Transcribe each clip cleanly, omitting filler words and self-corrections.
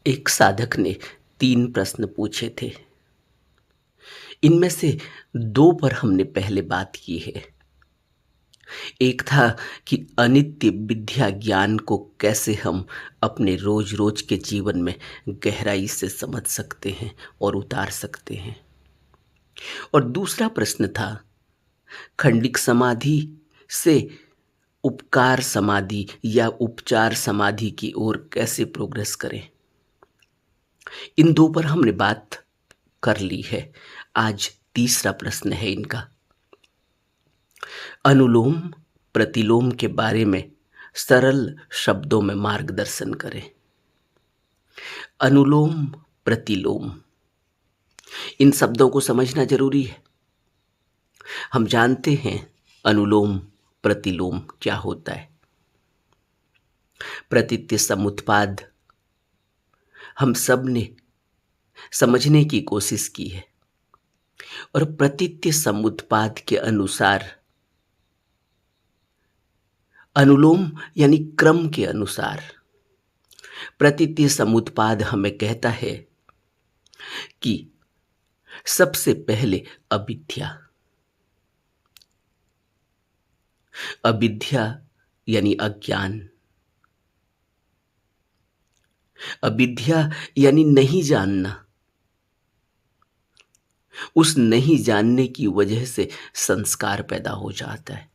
एक साधक ने 3 प्रश्न पूछे थे। इनमें से 2 पर हमने पहले बात की है। एक था कि अनित्य विद्या ज्ञान को कैसे हम अपने रोज-रोज के जीवन में गहराई से समझ सकते हैं और उतार सकते हैं। और दूसरा प्रश्न था खंडिक समाधि से उपकार समाधि या उपचार समाधि की ओर कैसे प्रोग्रेस करें। इन 2 पर हमने बात कर ली है। आज तीसरा प्रश्न है इनका। अनुलोम प्रतिलोम के बारे में सरल शब्दों में मार्गदर्शन करें। अनुलोम प्रतिलोम, इन शब्दों को समझना जरूरी है। हम जानते हैं अनुलोम प्रतिलोम क्या होता है। प्रतीत्य समुत्पाद हम सब ने समझने की कोशिश की है और प्रतीत्य समुत्पाद के अनुसार अनुलोम यानी क्रम के अनुसार प्रतीत्य समुत्पाद हमें कहता है कि सबसे पहले अविद्या, अविद्या यानी अज्ञान, अविद्या यानी नहीं जानना। उस नहीं जानने की वजह से संस्कार पैदा हो जाता है।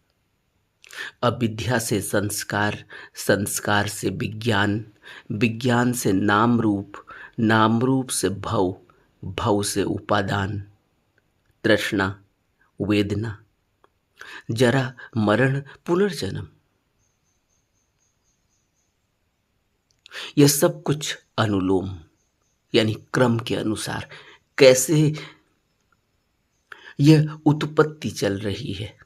अविद्या से संस्कार, संस्कार से विज्ञान, विज्ञान से नाम रूप, नाम रूप से भव, भव से उपादान, तृष्णा, वेदना, जरा, मरण, पुनर्जन्म। यह सब कुछ अनुलोम यानी क्रम के अनुसार कैसे यह उत्पत्ति चल रही है,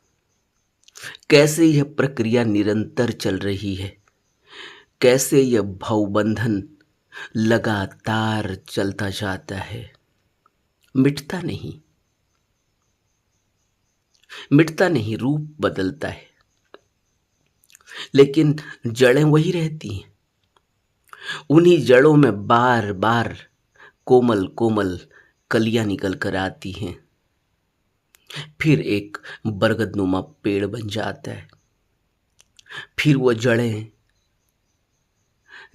कैसे यह प्रक्रिया निरंतर चल रही है, कैसे यह भवबंधन लगातार चलता जाता है, मिटता नहीं, मिटता नहीं, रूप बदलता है, लेकिन जड़ें वही रहती हैं। उन्हीं जड़ों में बार बार कोमल कोमल कलियां निकल कर आती हैं। फिर एक बरगदनुमा पेड़ बन जाता है। फिर वो जड़ें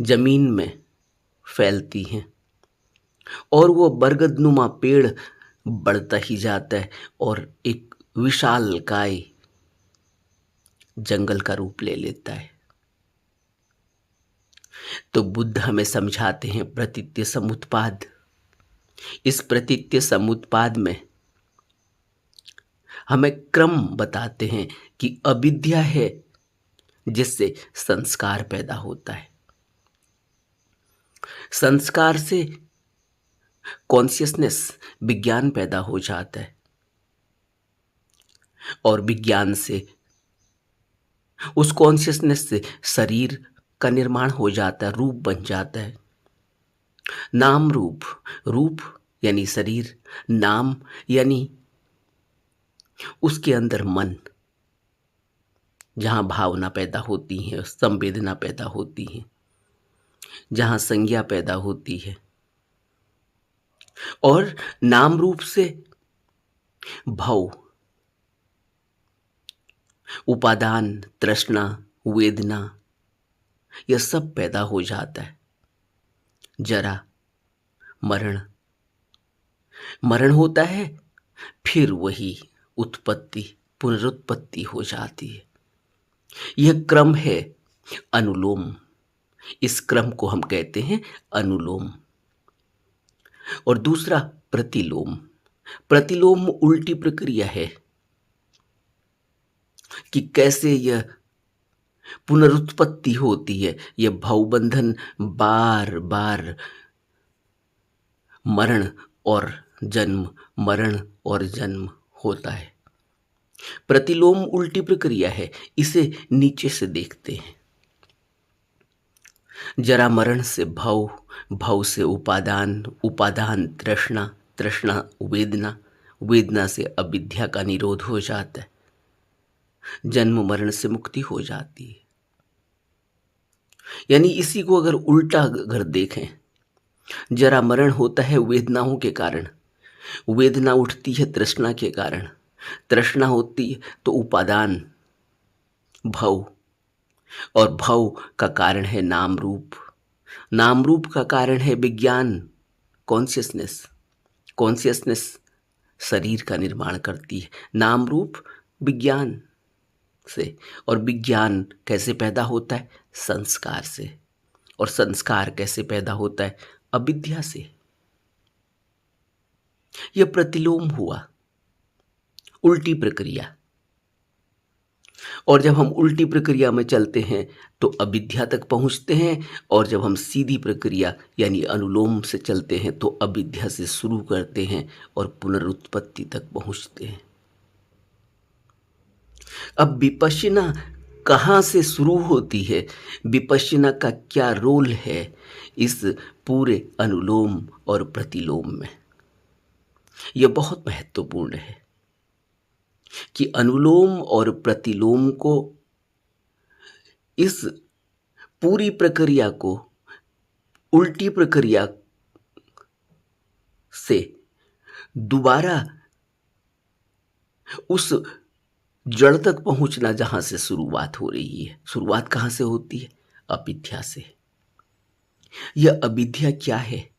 जमीन में फैलती हैं और वो बरगदनुमा पेड़ बढ़ता ही जाता है और एक विशालकाय जंगल का रूप ले लेता है। तो बुद्ध हमें समझाते हैं प्रतीत्य समुत्पाद। इस प्रतीत्य समुत्पाद में हमें क्रम बताते हैं कि अविद्या है जिससे संस्कार पैदा होता है। संस्कार से कॉन्शियसनेस, विज्ञान पैदा हो जाता है और विज्ञान से, उस कॉन्शियसनेस से शरीर का निर्माण हो जाता है, रूप बन जाता है। नाम रूप, रूप यानी शरीर, नाम यानी उसके अंदर मन, जहां भावना पैदा होती है, संवेदना पैदा होती है, जहां संज्ञा पैदा होती है। और नाम रूप से भव, उपादान, तृष्णा, वेदना, यह सब पैदा हो जाता है। जरा, मरण, मरण होता है, फिर वही उत्पत्ति, पुनरुत्पत्ति हो जाती है। यह क्रम है अनुलोम। इस क्रम को हम कहते हैं अनुलोम। और दूसरा प्रतिलोम। प्रतिलोम उल्टी प्रक्रिया है कि कैसे यह पुनरुत्पत्ति होती है। यह भवबंधन बार बार मरण और जन्म, मरण और जन्म होता है। प्रतिलोम उल्टी प्रक्रिया है। इसे नीचे से देखते हैं। जरा मरण से भव, भव से उपादान, उपादान तृष्णा, तृष्णा वेदना, वेदना से अविद्या का निरोध हो जाता है, जन्म मरण से मुक्ति हो जाती है। यानी इसी को अगर उल्टा अगर देखें जरा मरण होता है वेदनाओं के कारण, वेदना उठती है तृष्णा के कारण, तृष्णा होती है तो उपादान भव, और भव का कारण है नाम रूप, नाम रूप का कारण है विज्ञान, कॉन्शियसनेस, कॉन्शियसनेस शरीर का निर्माण करती है, नाम रूप विज्ञान से। और विज्ञान कैसे पैदा होता है? संस्कार से। और संस्कार कैसे पैदा होता है? अविद्या से। यह प्रतिलोम हुआ, उल्टी प्रक्रिया। और जब हम उल्टी प्रक्रिया में चलते हैं तो अविद्या तक पहुंचते हैं, और जब हम सीधी प्रक्रिया यानी अनुलोम से चलते हैं तो अविद्या से शुरू करते हैं और पुनरुत्पत्ति तक पहुंचते हैं। अब विपश्यना कहाँ से शुरू होती है, विपश्यना का क्या रोल है इस पूरे अनुलोम और प्रतिलोम में? यह बहुत महत्वपूर्ण है कि अनुलोम और प्रतिलोम को, इस पूरी प्रक्रिया को उल्टी प्रक्रिया से दोबारा उस जड़ तक पहुंचना जहां से शुरुआत हो रही है। शुरुआत कहां से होती है? अविद्या से। यह अविद्या क्या है?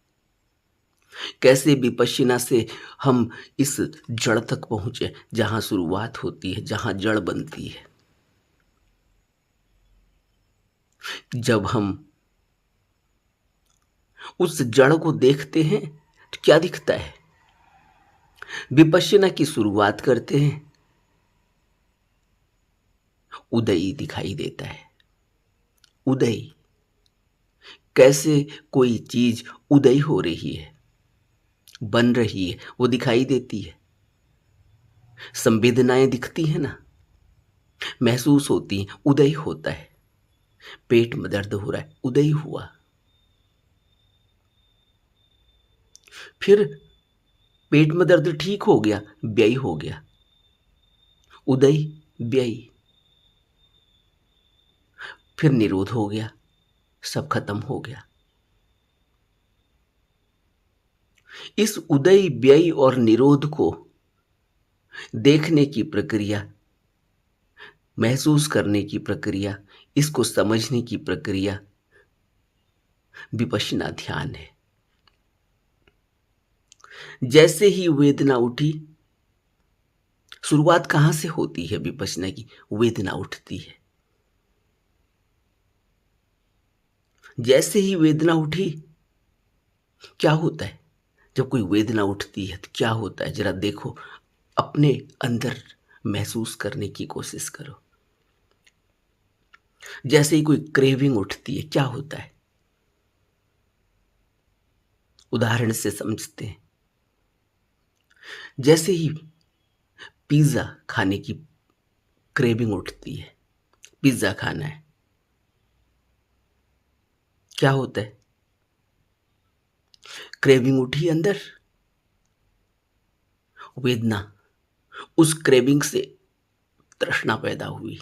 कैसे विपश्यना से हम इस जड़ तक पहुंचे जहां शुरुआत होती है, जहां जड़ बनती है? जब हम उस जड़ को देखते हैं तो क्या दिखता है? विपश्यना की शुरुआत करते हैं, उदय दिखाई देता है। उदय, कैसे कोई चीज उदय हो रही है, बन रही है, वो दिखाई देती है। संवेदनाएं दिखती है ना, महसूस होती हैं, उदय होता है। पेट में दर्द हो रहा है, उदय हुआ। फिर पेट में दर्द ठीक हो गया, व्यय हो गया। उदय, व्यय। फिर निरोध हो गया, सब खत्म हो गया। इस उदय, व्यय और निरोध को देखने की प्रक्रिया, महसूस करने की प्रक्रिया, इसको समझने की प्रक्रिया विपश्यना ध्यान है। जैसे ही वेदना उठी, शुरुआत कहां से होती है विपश्यना की? वेदना उठती है। जैसे ही वेदना उठी, क्या होता है? जब कोई वेदना उठती है तो क्या होता है? जरा देखो, अपने अंदर महसूस करने की कोशिश करो। जैसे ही कोई क्रेविंग उठती है, क्या होता है? उदाहरण से समझते हैं। जैसे ही पिज्जा खाने की क्रेविंग उठती है, पिज्जा खाना है, क्या होता है? क्रेविंग उठी अंदर, वेदना, उस क्रेविंग से तृष्णा पैदा हुई।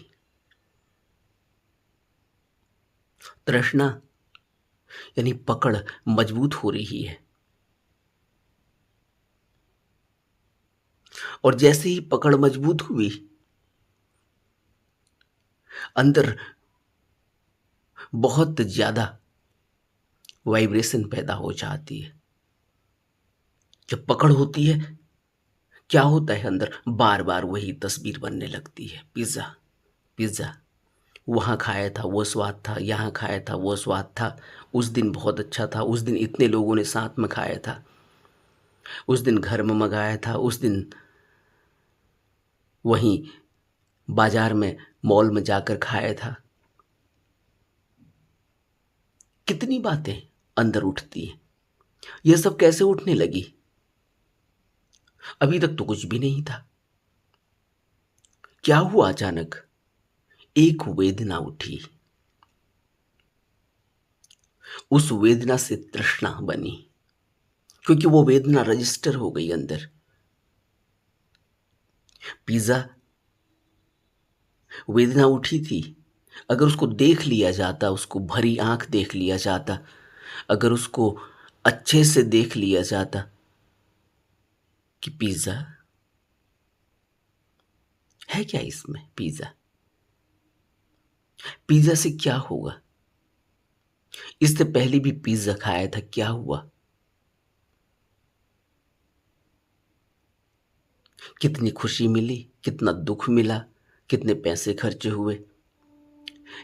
तृष्णा यानी पकड़ मजबूत हो रही है, और जैसे ही पकड़ मजबूत हुई, अंदर बहुत ज्यादा वाइब्रेशन पैदा हो जाती है। जब पकड़ होती है, क्या होता है? अंदर बार बार वही तस्वीर बनने लगती है। पिज्जा, पिज्जा, वहाँ खाया था वो स्वाद था, यहाँ खाया था वो स्वाद था, उस दिन बहुत अच्छा था, उस दिन इतने लोगों ने साथ में खाया था, उस दिन घर में मंगाया था, उस दिन वहीं बाजार में, मॉल में जाकर खाया था। कितनी बातें अंदर उठती हैं। यह सब कैसे उठने लगी? अभी तक तो कुछ भी नहीं था। क्या हुआ? अचानक एक वेदना उठी, उस वेदना से तृष्णा बनी, क्योंकि वो वेदना रजिस्टर हो गई अंदर। पिज्जा, वेदना उठी थी, अगर उसको देख लिया जाता, उसको भरी आंख देख लिया जाता, अगर उसको अच्छे से देख लिया जाता कि पिज्जा है क्या, इसमें पिज्जा, पिज्जा से क्या होगा, इससे पहले भी पिज्जा खाया था, क्या हुआ, कितनी खुशी मिली, कितना दुख मिला, कितने पैसे खर्च हुए।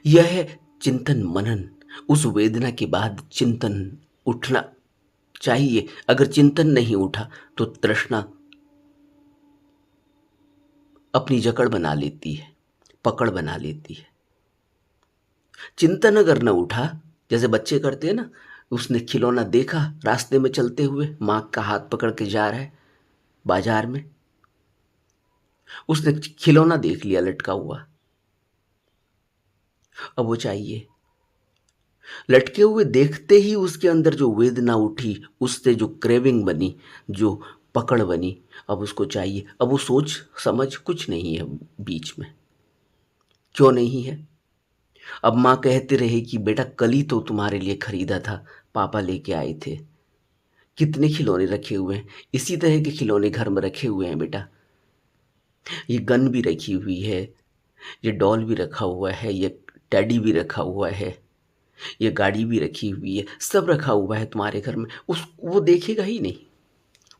यह है चिंतन मनन। उस वेदना के बाद चिंतन उठना चाहिए। अगर चिंतन नहीं उठा तो तृष्णा अपनी जकड़ बना लेती है, पकड़ बना लेती है। चिंतन अगर न उठा, जैसे बच्चे करते हैं ना, उसने खिलौना देखा रास्ते में चलते हुए, माँ का हाथ पकड़ के जा रहा है बाजार में, उसने खिलौना देख लिया लटका हुआ, अब वो चाहिए। लटके हुए देखते ही उसके अंदर जो वेदना उठी, उससे जो क्रेविंग बनी, जो पकड़ बनी, अब उसको चाहिए। अब वो सोच समझ कुछ नहीं है बीच में। क्यों नहीं है? अब माँ कहते रहे कि बेटा कल ही तो तुम्हारे लिए खरीदा था, पापा लेके आए थे, कितने खिलौने रखे हुए हैं, इसी तरह के खिलौने घर में रखे हुए हैं बेटा, ये गन भी रखी हुई है, ये डॉल भी रखा हुआ है, ये टैडी भी रखा हुआ है, ये गाड़ी भी रखी हुई है, सब रखा हुआ है तुम्हारे घर में। उस वो देखेगा ही नहीं,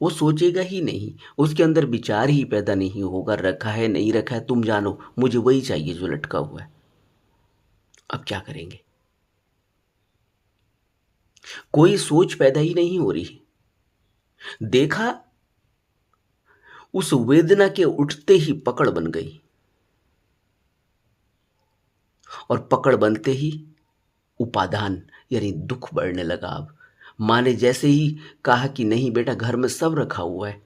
वो सोचेगा ही नहीं, उसके अंदर विचार ही पैदा नहीं होगा, रखा है नहीं रखा है तुम जानो, मुझे वही चाहिए जो लटका हुआ है। अब क्या करेंगे? कोई सोच पैदा ही नहीं हो रही। देखा, उस वेदना के उठते ही पकड़ बन गई, और पकड़ बनते ही उपादान यानी दुख बढ़ने लगा। अब माँ ने जैसे ही कहा कि नहीं बेटा घर में सब रखा हुआ है,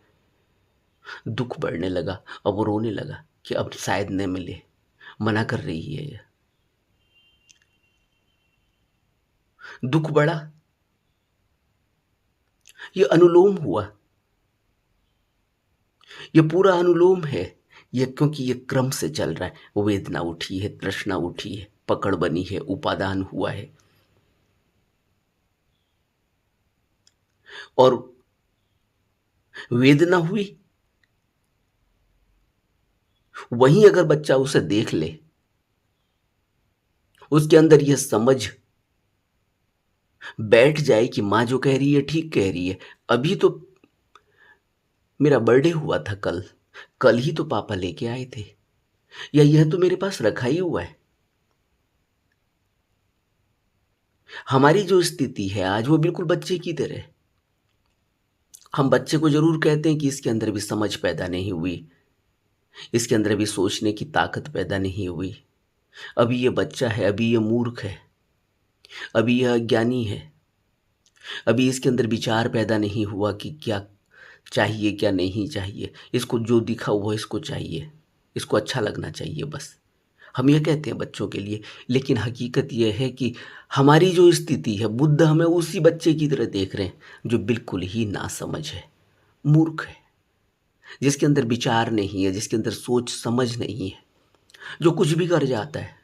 दुख बढ़ने लगा। अब वो रोने लगा कि अब शायद न मिले, मना कर रही है। दुख बढ़ा, ये अनुलोम हुआ, ये पूरा अनुलोम है ये, क्योंकि ये क्रम से चल रहा है। वेदना उठी है, तृष्णा उठी है, पकड़ बनी है, उपादान हुआ है, और वेदना हुई। वहीं अगर बच्चा उसे देख ले, उसके अंदर यह समझ बैठ जाए कि माँ जो कह रही है ठीक कह रही है, अभी तो मेरा बर्थडे हुआ था, कल कल ही तो पापा लेके आए थे, या यह तो मेरे पास रखा ही हुआ है। हमारी जो स्थिति है आज, वो बिल्कुल बच्चे की तरह है। हम बच्चे को जरूर कहते हैं कि इसके अंदर भी समझ पैदा नहीं हुई, इसके अंदर भी सोचने की ताकत पैदा नहीं हुई, अभी ये बच्चा है, अभी ये मूर्ख है, अभी यह अज्ञानी है, अभी इसके अंदर विचार पैदा नहीं हुआ कि क्या चाहिए क्या नहीं चाहिए, इसको जो दिखा हुआ इसको चाहिए, इसको अच्छा लगना चाहिए बस। हम ये कहते हैं बच्चों के लिए, लेकिन हकीकत यह है कि हमारी जो स्थिति है, बुद्ध हमें उसी बच्चे की तरह देख रहे हैं जो बिल्कुल ही नासमझ है, मूर्ख है, जिसके अंदर विचार नहीं है, जिसके अंदर सोच समझ नहीं है, जो कुछ भी कर जाता है,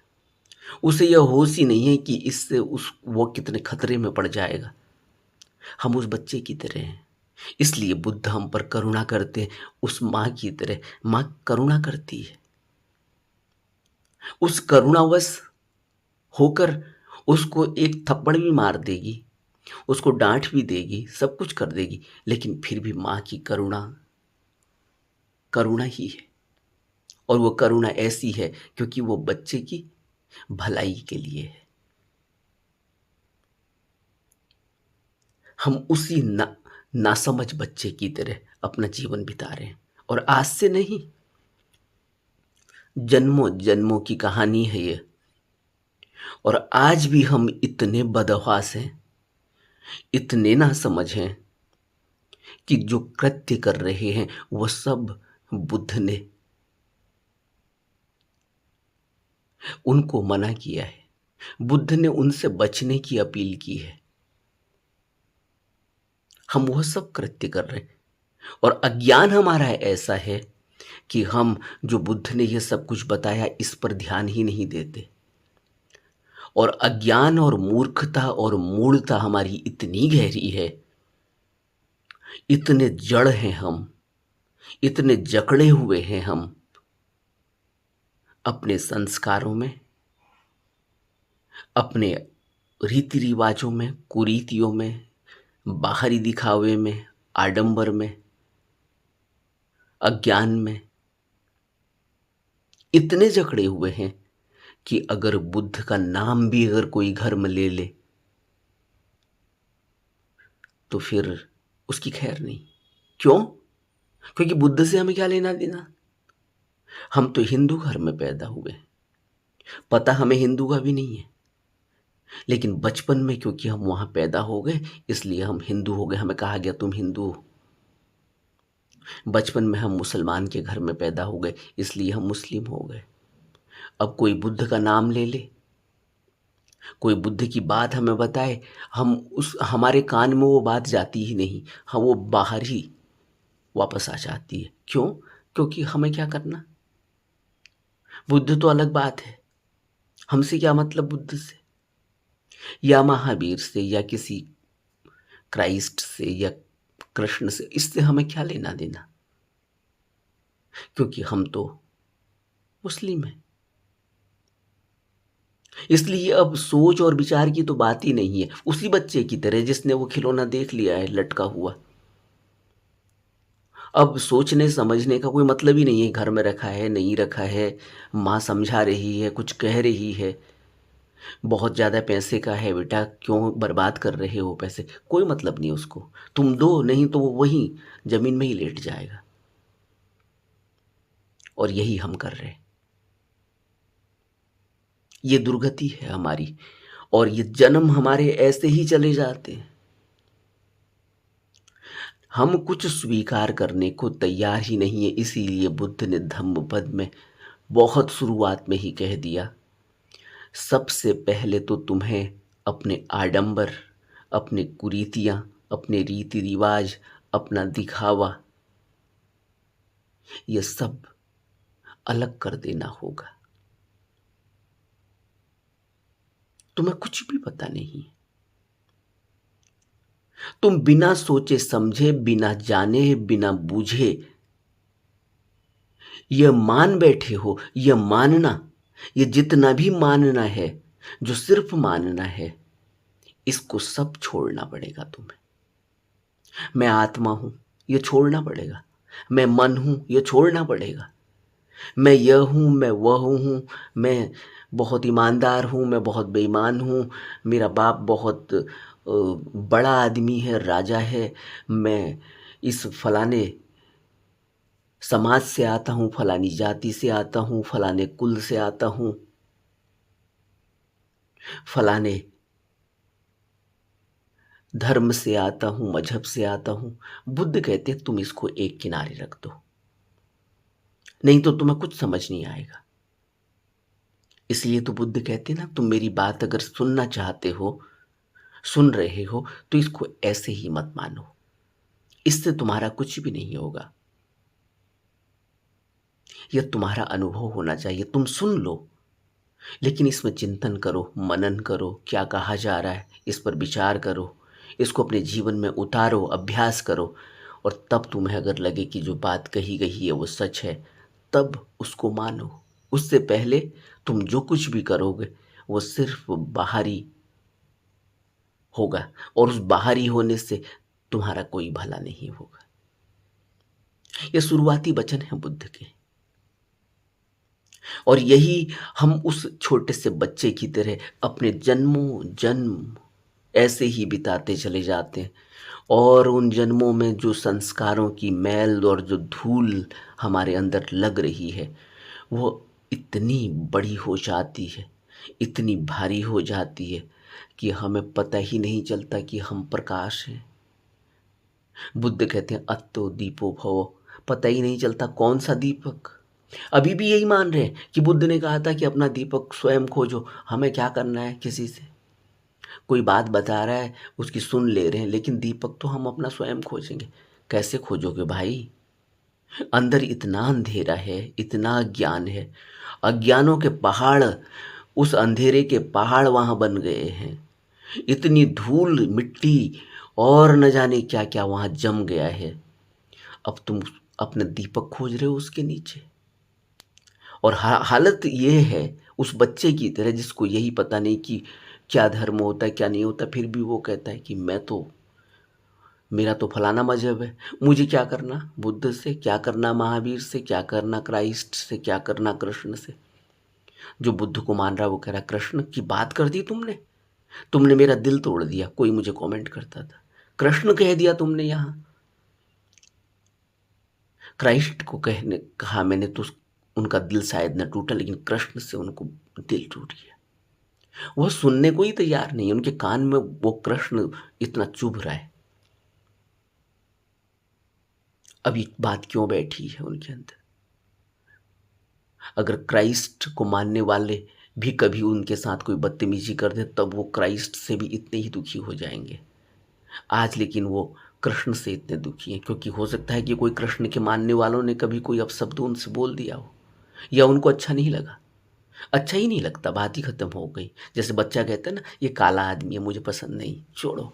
उसे यह होश ही नहीं है कि इससे उस वो कितने खतरे में पड़ जाएगा। हम उस बच्चे की तरह हैं, इसलिए बुद्ध हम पर करुणा करते हैं, उस माँ की तरह। माँ करुणा करती है, उस करुणावश होकर उसको एक थप्पड़ भी मार देगी, उसको डांट भी देगी, सब कुछ कर देगी, लेकिन फिर भी माँ की करुणा करुणा ही है। और वो करुणा ऐसी है क्योंकि वो बच्चे की भलाई के लिए है। हम उसी नासमझ बच्चे की तरह अपना जीवन बिता रहे हैं, और आज से नहीं, जन्मों जन्मों की कहानी है ये। और आज भी हम इतने बदहवास हैं, इतने नासमझ हैं कि जो कृत्य कर रहे हैं वो सब बुद्ध ने उनको मना किया है, बुद्ध ने उनसे बचने की अपील की है। हम वह सब कृत्य कर रहे हैं, और अज्ञान हमारा ऐसा है कि हम जो बुद्ध ने यह सब कुछ बताया इस पर ध्यान ही नहीं देते। और अज्ञान और मूर्खता और मूढ़ता हमारी इतनी गहरी है इतने जड़ हैं हम, इतने जकड़े हुए हैं हम अपने संस्कारों में, अपने रीति रिवाजों में, कुरीतियों में, बाहरी दिखावे में, आडंबर में, अज्ञान में, इतने जकड़े हुए हैं कि अगर बुद्ध का नाम भी अगर कोई घर में ले ले तो फिर उसकी खैर नहीं। क्यों? क्योंकि बुद्ध से हमें क्या लेना देना? हम तो हिंदू घर में पैदा हुए, पता हमें हिंदू का भी नहीं है, लेकिन बचपन में क्योंकि हम वहां पैदा हो गए इसलिए हम हिंदू हो गए। हमें कहा गया तुम हिंदू हो। बचपन में हम मुसलमान के घर में पैदा हो गए इसलिए हम मुस्लिम हो गए। अब कोई बुद्ध का नाम ले ले, कोई बुद्ध की बात हमें बताए, हम उस हमारे कान में वो बात जाती ही नहीं, हम वो बाहर ही वापस आ जाती है। क्यों? क्योंकि हमें क्या करना, बुद्ध तो अलग बात है, हमसे क्या मतलब बुद्ध से या महावीर से या किसी क्राइस्ट से या कृष्ण से, इससे हमें क्या लेना देना, क्योंकि हम तो मुस्लिम हैं। इसलिए अब सोच और विचार की तो बात ही नहीं है। उसी बच्चे की तरह जिसने वो खिलौना देख लिया है लटका हुआ, अब सोचने समझने का कोई मतलब ही नहीं है। घर में रखा है, नहीं रखा है, माँ समझा रही है, कुछ कह रही है, बहुत ज़्यादा पैसे का है बेटा, क्यों बर्बाद कर रहे हो पैसे, कोई मतलब नहीं उसको। तुम दो, नहीं तो वो वहीं जमीन में ही लेट जाएगा। और यही हम कर रहे हैं। ये दुर्गति है हमारी, और ये जन्म हमारे ऐसे ही चले जाते हैं। हम कुछ स्वीकार करने को तैयार ही नहीं है। इसीलिए बुद्ध ने धम्मपद में बहुत शुरुआत में ही कह दिया, सबसे पहले तो तुम्हें अपने आडंबर, अपने कुरीतियां, अपने रीति रिवाज, अपना दिखावा, ये सब अलग कर देना होगा। तुम्हें कुछ भी पता नहीं, तुम बिना सोचे समझे, बिना जाने, बिना बूझे यह मान बैठे हो। यह मानना, ये जितना भी मानना है, जो सिर्फ मानना है, इसको सब छोड़ना पड़ेगा तुम्हें। मैं आत्मा हूं, ये छोड़ना पड़ेगा। मैं मन हूं, ये छोड़ना पड़ेगा। मैं यह हूं, मैं वह हूं, मैं बहुत ईमानदार हूं, मैं बहुत बेईमान हूं, मेरा बाप बहुत बड़ा आदमी है, राजा है, मैं इस फलाने समाज से आता हूं, फलानी जाति से आता हूं, फलाने कुल से आता हूं, फलाने धर्म से आता हूं, मजहब से आता हूं। बुद्ध कहते हैं तुम इसको एक किनारे रख दो, नहीं तो तुम्हें कुछ समझ नहीं आएगा। इसलिए तो बुद्ध कहते हैं ना, तुम मेरी बात अगर सुनना चाहते हो, सुन रहे हो, तो इसको ऐसे ही मत मानो, इससे तुम्हारा कुछ भी नहीं होगा। यह तुम्हारा अनुभव होना चाहिए। तुम सुन लो, लेकिन इसमें चिंतन करो, मनन करो, क्या कहा जा रहा है इस पर विचार करो, इसको अपने जीवन में उतारो, अभ्यास करो। और तब तुम्हें अगर लगे कि जो बात कही गई है वो सच है, तब उसको मानो। उससे पहले तुम जो कुछ भी करोगे वो सिर्फ बाहरी होगा, और उस बाहरी होने से तुम्हारा कोई भला नहीं होगा। ये शुरुआती वचन है बुद्ध के, और यही हम उस छोटे से बच्चे की तरह अपने जन्मों जन्म ऐसे ही बिताते चले जाते हैं। और उन जन्मों में जो संस्कारों की मैल और जो धूल हमारे अंदर लग रही है, वो इतनी बड़ी हो जाती है, इतनी भारी हो जाती है कि हमें पता ही नहीं चलता कि हम प्रकाश हैं। बुद्ध कहते हैं अत्तो दीपो भव, पता ही नहीं चलता कौन सा दीपक। अभी भी यही मान रहे हैं कि बुद्ध ने कहा था कि अपना दीपक स्वयं खोजो। हमें क्या करना है किसी से, कोई बात बता रहा है उसकी सुन ले रहे हैं, लेकिन दीपक तो हम अपना स्वयं खोजेंगे। कैसे खोजोगे भाई? अंदर इतना अंधेरा है, इतना अज्ञान है, अज्ञानों के पहाड़, उस अंधेरे के पहाड़ वहां बन गए हैं। इतनी धूल मिट्टी और न जाने क्या क्या वहाँ जम गया है। अब तुम अपना दीपक खोज रहे हो उसके नीचे। और हालत ये है उस बच्चे की तरह जिसको यही पता नहीं कि क्या धर्म होता है क्या नहीं होता, फिर भी वो कहता है कि मेरा तो फलाना मजहब है, मुझे क्या करना बुद्ध से, क्या करना महावीर से, क्या करना क्राइस्ट से, क्या करना कृष्ण से। जो बुद्ध को मान रहा है वो कह रहा है कृष्ण की बात कर दी तुमने, तुमने मेरा दिल तोड़ दिया। कोई मुझे कमेंट करता था कृष्ण कह दिया तुमने यहाँ, क्राइस्ट को कहने कहा मैंने तो उनका दिल शायद न टूटा, लेकिन कृष्ण से उनको दिल टूट गया। वह सुनने को ही तैयार नहीं, उनके कान में वो कृष्ण इतना चुभ रहा है। अब ये बात क्यों बैठी है उनके अंदर? अगर क्राइस्ट को मानने वाले भी कभी उनके साथ कोई बदतमीजी कर दे तब वो क्राइस्ट से भी इतने ही दुखी हो जाएंगे। आज लेकिन वो कृष्ण से इतने दुखी हैं, क्योंकि हो सकता है कि कोई कृष्ण के मानने वालों ने कभी कोई अपशब्द उनसे बोल दिया हो, या उनको अच्छा नहीं लगा। अच्छा ही नहीं लगता, बात ही खत्म हो गई। जैसे बच्चा कहता है ना, ये काला आदमी है मुझे पसंद नहीं, छोड़ो,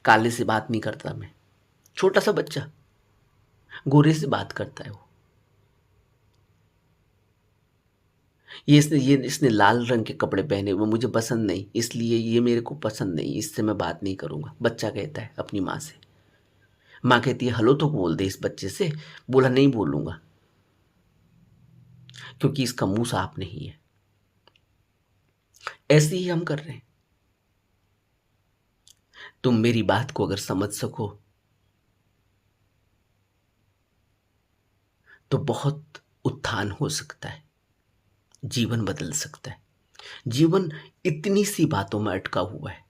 काले से बात नहीं करता मैं। छोटा सा बच्चा गोरे से बात करता है वो, ये इसने लाल रंग के कपड़े पहने हुए मुझे पसंद नहीं, इसलिए ये मेरे को पसंद नहीं, इससे मैं बात नहीं करूंगा। बच्चा कहता है अपनी माँ से। माँ कहती है हेलो तो बोल दे इस बच्चे से। बोला नहीं बोलूंगा क्योंकि इसका मुंह साफ नहीं है। ऐसे ही हम कर रहे हैं। तुम मेरी बात को अगर समझ सको तो बहुत उत्थान हो सकता है, जीवन बदल सकता है। जीवन इतनी सी बातों में अटका हुआ है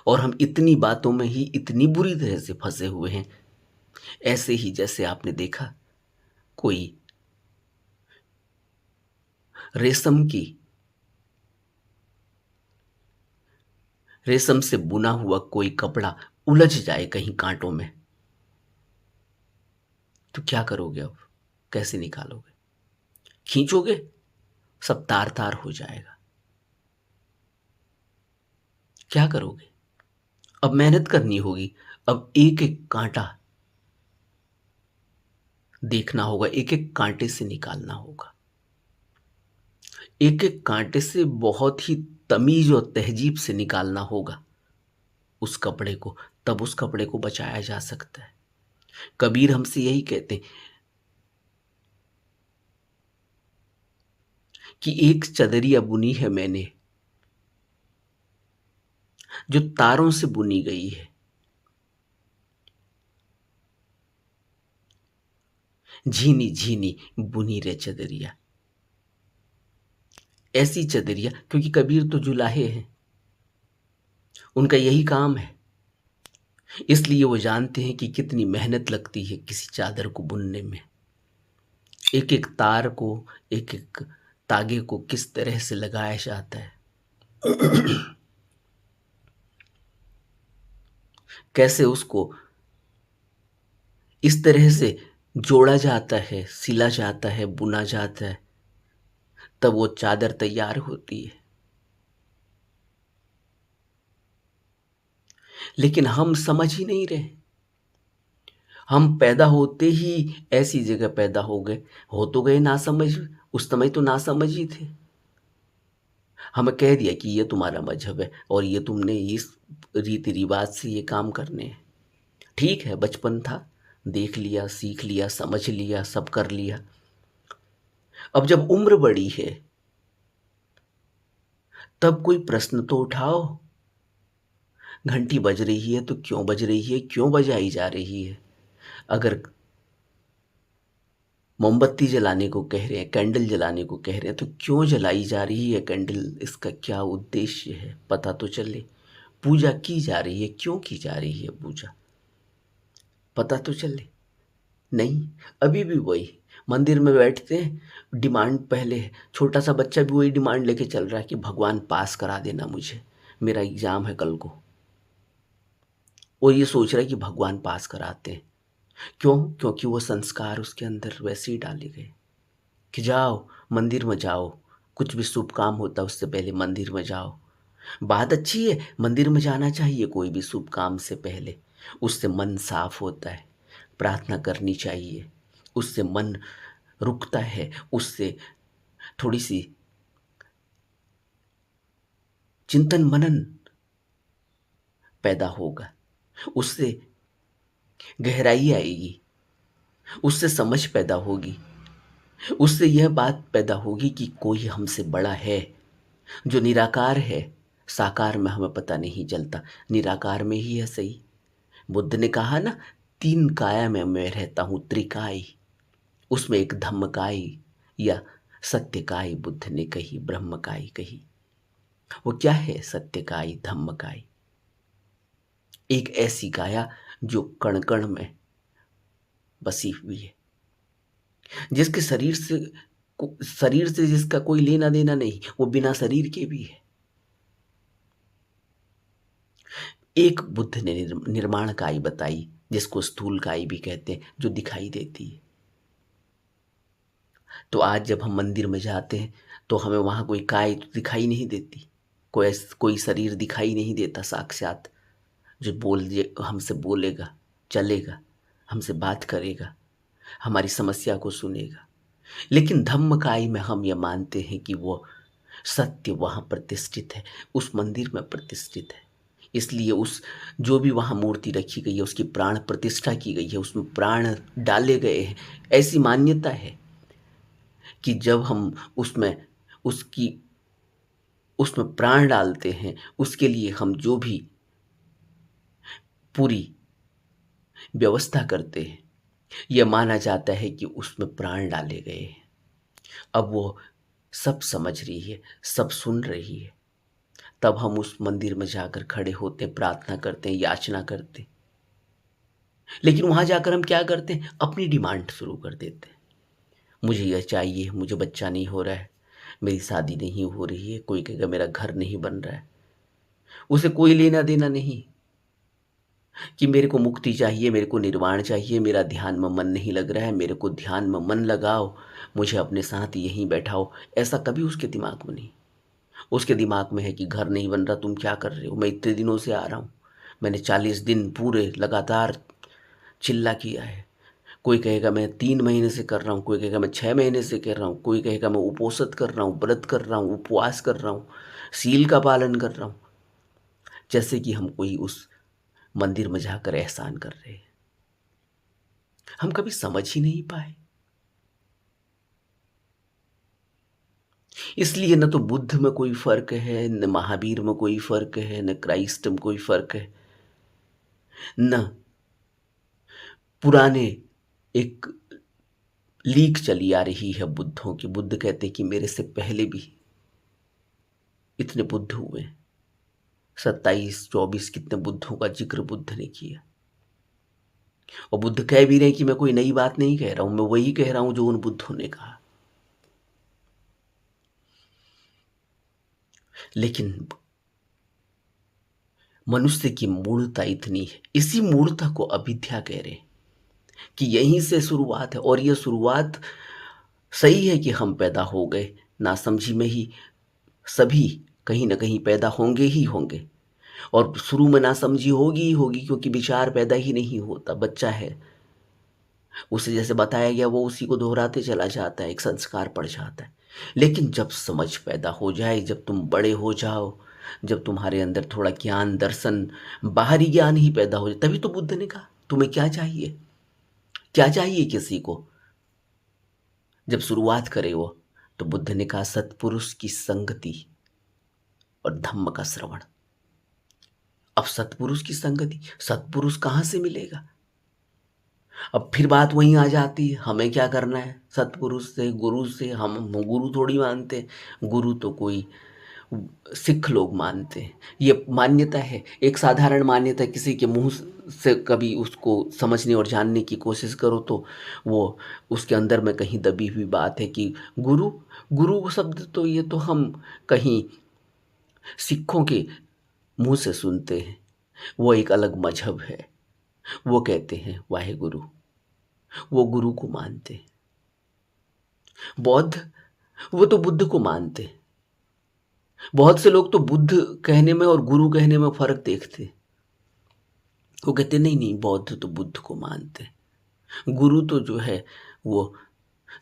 और हम इतनी बातों में ही इतनी बुरी तरह से फंसे हुए हैं। ऐसे ही जैसे आपने देखा कोई रेशम से बुना हुआ कोई कपड़ा उलझ जाए कहीं कांटों में, तो क्या करोगे? अब कैसे निकालोगे? खींचोगे, सब तार तार हो जाएगा। क्या करोगे? अब मेहनत करनी होगी। अब एक एक कांटा देखना होगा, एक एक कांटे से निकालना होगा। एक एक कांटे से बहुत ही तमीज और तहजीब से निकालना होगा उस कपड़े को, तब उस कपड़े को बचाया जा सकता है। कबीर हमसे यही कहते हैं कि एक चदरिया बुनी है मैंने जो तारों से बुनी गई है, झीनी झीनी बुनी रे चदरिया। ऐसी चदरिया, क्योंकि कबीर तो जुलाहे हैं, उनका यही काम है, इसलिए वो जानते हैं कि कितनी मेहनत लगती है किसी चादर को बुनने में। एक एक तार को, एक एक तागे को किस तरह से लगाया जाता है, कैसे उसको इस तरह से जोड़ा जाता है, सिला जाता है, बुना जाता है, तब वो चादर तैयार होती है। लेकिन हम समझ ही नहीं रहे। हम पैदा होते ही ऐसी जगह पैदा हो गए, हो तो गए ना समझ। उस समय तो ना समझ ही थे। हमें कह दिया कि ये तुम्हारा मजहब है और ये तुमने इस रीति रिवाज से ये काम करने हैं। ठीक है, बचपन था, देख लिया, सीख लिया, समझ लिया, सब कर लिया। अब जब उम्र बड़ी है तब कोई प्रश्न तो उठाओ। घंटी बज रही है तो क्यों बज रही है, क्यों बजाई जा रही है? अगर मोमबत्ती जलाने को कह रहे हैं, कैंडल जलाने को कह रहे हैं, तो क्यों जलाई जा रही है कैंडल? इसका क्या उद्देश्य है पता तो चले। पूजा की जा रही है, क्यों की जा रही है पूजा, पता तो चले। नहीं, अभी भी वही मंदिर में बैठते हैं, डिमांड पहले है। छोटा सा बच्चा भी वही डिमांड लेके चल रहा है कि भगवान पास करा देना मुझे, मेरा एग्जाम है कल को। वो ये सोच रहा है कि भगवान पास कराते हैं। क्यों? क्योंकि वो संस्कार उसके अंदर वैसे ही डाले गए कि जाओ मंदिर में जाओ, कुछ भी शुभ काम होता है उससे पहले मंदिर में जाओ, बात अच्छी है, मंदिर में जाना चाहिए कोई भी शुभ काम से पहले। उससे मन साफ होता है। प्रार्थना करनी चाहिए, उससे मन रुकता है, उससे थोड़ी सी चिंतन मनन पैदा होगा, उससे गहराई आएगी, उससे समझ पैदा होगी, उससे यह बात पैदा होगी कि कोई हमसे बड़ा है जो निराकार है। साकार में हमें पता नहीं चलता, निराकार में ही है सही। बुद्ध ने कहा ना, तीन काया में मैं रहता हूं, त्रिकाय। उसमें एक धम्मकाय या सत्यकाय बुद्ध ने कही, ब्रह्मकाय कही। वो क्या है सत्यकाय धम्मकाय? एक ऐसी काया जो कण कण में बसी हुई है, जिसके शरीर से जिसका कोई लेना देना नहीं, वो बिना शरीर के भी है। एक बुद्ध ने निर्माण काई बताई, जिसको स्थूल काई भी कहते हैं, जो दिखाई देती है। तो आज जब हम मंदिर में जाते हैं तो हमें वहां कोई काय तो दिखाई नहीं देती, कोई शरीर दिखाई नहीं देता साक्षात, जो हमसे बोलेगा, चलेगा, हमसे बात करेगा, हमारी समस्या को सुनेगा। लेकिन धम्मकाय में हम ये मानते हैं कि वो सत्य वहाँ प्रतिष्ठित है, उस मंदिर में प्रतिष्ठित है। इसलिए उस जो भी वहाँ मूर्ति रखी गई है उसकी प्राण प्रतिष्ठा की गई है, उसमें प्राण डाले गए हैं। ऐसी मान्यता है कि जब हम उसकी उसमें प्राण डालते हैं, उसके लिए हम जो भी पूरी व्यवस्था करते हैं, यह माना जाता है कि उसमें प्राण डाले गए हैं। अब वो सब समझ रही है, सब सुन रही है, तब हम उस मंदिर में जाकर खड़े होते हैं, प्रार्थना करते हैं, याचना करते हैं। लेकिन वहां जाकर हम क्या करते हैं? अपनी डिमांड शुरू कर देते हैं। मुझे यह चाहिए, मुझे बच्चा नहीं हो रहा है, मेरी शादी नहीं हो रही है, कोई कहेगा मेरा घर नहीं बन रहा है। उसे कोई लेना देना नहीं कि मेरे को मुक्ति चाहिए, मेरे को निर्वाण चाहिए, मेरा ध्यान में मन नहीं लग रहा है, मेरे को ध्यान में मन लगाओ, मुझे अपने साथ यहीं बैठाओ। ऐसा कभी उसके दिमाग में नहीं। उसके दिमाग में है कि घर नहीं बन रहा, तुम क्या कर रहे हो, मैं इतने दिनों से आ रहा हूँ, मैंने 40 दिन पूरे लगातार चिल्ला किया है। कोई कहेगा मैं 3 महीने से कर रहा हूँ, कोई कहेगा मैं 6 महीने से कर रहा हूँ, कोई कहेगा मैं उपोषित कर रहा हूँ, व्रत कर रहा हूँ, उपवास कर रहा हूँ, सील का पालन कर रहा हूँ। जैसे कि हम कोई उस मंदिर में जाकर एहसान कर रहे हैं। हम कभी समझ ही नहीं पाए। इसलिए न तो बुद्ध में कोई फर्क है, न महावीर में कोई फर्क है, न क्राइस्ट में कोई फर्क है, न पुराने एक लीक चली आ रही है बुद्धों की। बुद्ध कहते हैं कि मेरे से पहले भी इतने बुद्ध हुए, 27-24 कितने बुद्धों का जिक्र बुद्ध ने किया। और बुद्ध कह भी रहे कि मैं कोई नई बात नहीं कह रहा हूं, मैं वही कह रहा हूं जो उन बुद्धों ने कहा। लेकिन मनुष्य की मूढ़ता इतनी है, इसी मूढ़ता को अविद्या कह रहे हैं कि यहीं से शुरुआत है। और यह शुरुआत सही है कि हम पैदा हो गए नासमझी में ही, सभी कहीं ना कहीं पैदा होंगे ही होंगे। और शुरू में नासमझी होगी ही होगी, क्योंकि विचार पैदा ही नहीं होता। बच्चा है, उसे जैसे बताया गया वो उसी को दोहराते चला जाता है, एक संस्कार पड़ जाता है। लेकिन जब समझ पैदा हो जाए, जब तुम बड़े हो जाओ, जब तुम्हारे अंदर थोड़ा ज्ञान दर्शन, बाहरी ज्ञान ही पैदा हो जाए, तभी तो बुद्ध ने कहा तुम्हें क्या चाहिए, क्या चाहिए किसी को। जब शुरुआत करे वो, तो बुद्ध ने कहा सत्पुरुष की संगति और धम्म का श्रवण। अब सत्पुरुष की संगति, सत्पुरुष कहाँ से मिलेगा? अब फिर बात वहीं आ जाती है, हमें क्या करना है सत्पुरुष से, गुरु से? हम गुरु थोड़ी मानते हैं, गुरु तो कोई सिख लोग मानते हैं। ये मान्यता है, एक साधारण मान्यता। किसी के मुंह से कभी उसको समझने और जानने की कोशिश करो तो वो उसके अंदर में कहीं दबी हुई बात है कि गुरु, गुरु शब्द तो ये तो हम कहीं सिखों के मुंह से सुनते हैं, वो एक अलग मजहब है, वो कहते हैं वाहे गुरु, वो गुरु को मानते हैं। बौद्ध, वो तो बुद्ध को मानते हैं। बहुत से लोग तो बुद्ध कहने में और गुरु कहने में फर्क देखते। वो कहते नहीं नहीं, बौद्ध तो बुद्ध को मानते हैं, गुरु तो जो है वो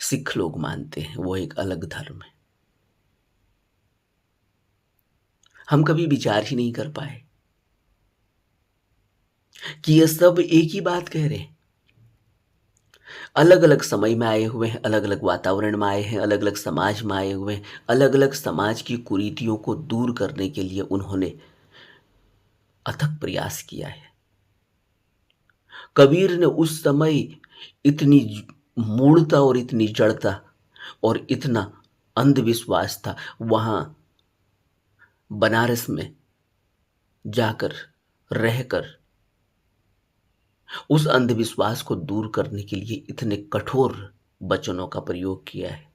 सिख लोग मानते हैं, वो एक अलग धर्म है। हम कभी विचार ही नहीं कर पाए कि ये सब एक ही बात कह रहे हैं। अलग अलग समय में आए हुए हैं, अलग अलग वातावरण में आए हैं, अलग अलग समाज में आए हुए हैं, अलग अलग समाज की कुरीतियों को दूर करने के लिए उन्होंने अथक प्रयास किया है। कबीर ने उस समय इतनी मूढ़ता और इतनी जड़ता और इतना अंधविश्वास था, वहां बनारस में जाकर रहकर उस अंधविश्वास को दूर करने के लिए इतने कठोर वचनों का प्रयोग किया है।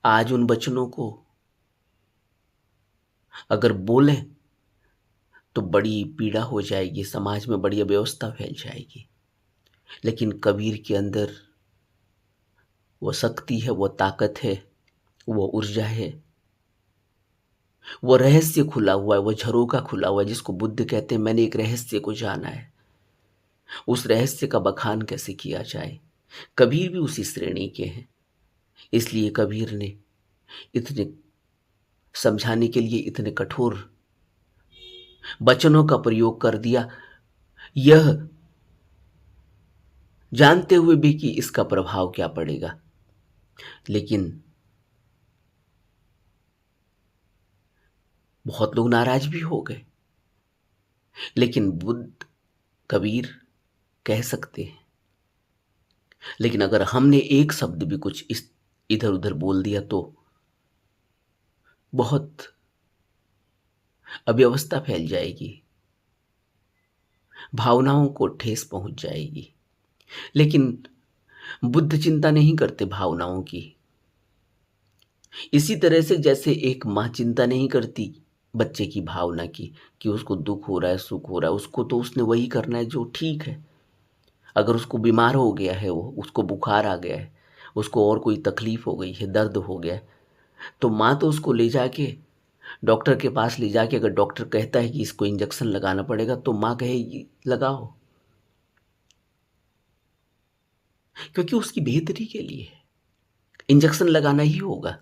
आज उन वचनों को अगर बोलें तो बड़ी पीड़ा हो जाएगी, समाज में बड़ी अव्यवस्था फैल जाएगी। लेकिन कबीर के अंदर वो शक्ति है, वो ताकत है, वो ऊर्जा है, वो रहस्य खुला हुआ है, वो झरोका खुला हुआ है, जिसको बुद्ध कहते हैं मैंने एक रहस्य को जाना है। उस रहस्य का बखान कैसे किया जाए, कबीर भी उसी श्रेणी के हैं। इसलिए कबीर ने इतने समझाने के लिए इतने कठोर वचनों का प्रयोग कर दिया, यह जानते हुए भी कि इसका प्रभाव क्या पड़ेगा। लेकिन बहुत लोग नाराज भी हो गए। लेकिन बुद्ध, कबीर कह सकते हैं। लेकिन अगर हमने एक शब्द भी कुछ इस इधर उधर बोल दिया तो बहुत अव्यवस्था फैल जाएगी, भावनाओं को ठेस पहुंच जाएगी। लेकिन बुद्ध चिंता नहीं करते भावनाओं की। इसी तरह से जैसे एक माँ चिंता नहीं करती बच्चे की भावना की कि उसको दुख हो रहा है, सुख हो रहा है, उसको तो उसने वही करना है जो ठीक है। अगर उसको बीमार हो गया है, वो उसको बुखार आ गया है, उसको और कोई तकलीफ हो गई है, दर्द हो गया है, तो माँ तो उसको ले जाके डॉक्टर के पास ले जाके, अगर डॉक्टर कहता है कि इसको इंजेक्शन लगाना पड़ेगा तो माँ कहेगी लगाओ, क्योंकि उसकी बेहतरी के लिए इंजेक्शन लगाना ही होगा।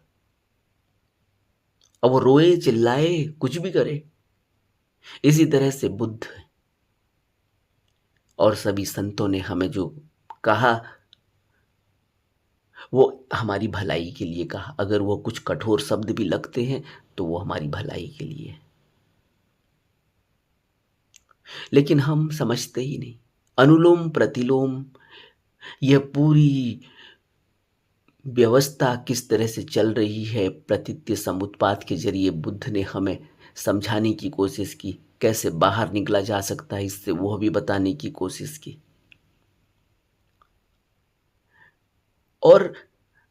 अब वो रोए चिल्लाए कुछ भी करे। इसी तरह से बुद्ध और सभी संतों ने हमें जो कहा वो हमारी भलाई के लिए कहा। अगर वो कुछ कठोर शब्द भी लगते हैं तो वो हमारी भलाई के लिए है। लेकिन हम समझते ही नहीं। अनुलोम प्रतिलोम, यह पूरी व्यवस्था किस तरह से चल रही है, प्रतीत्य समुत्पाद के जरिए बुद्ध ने हमें समझाने की कोशिश की। कैसे बाहर निकला जा सकता है इससे, वह भी बताने की कोशिश की। और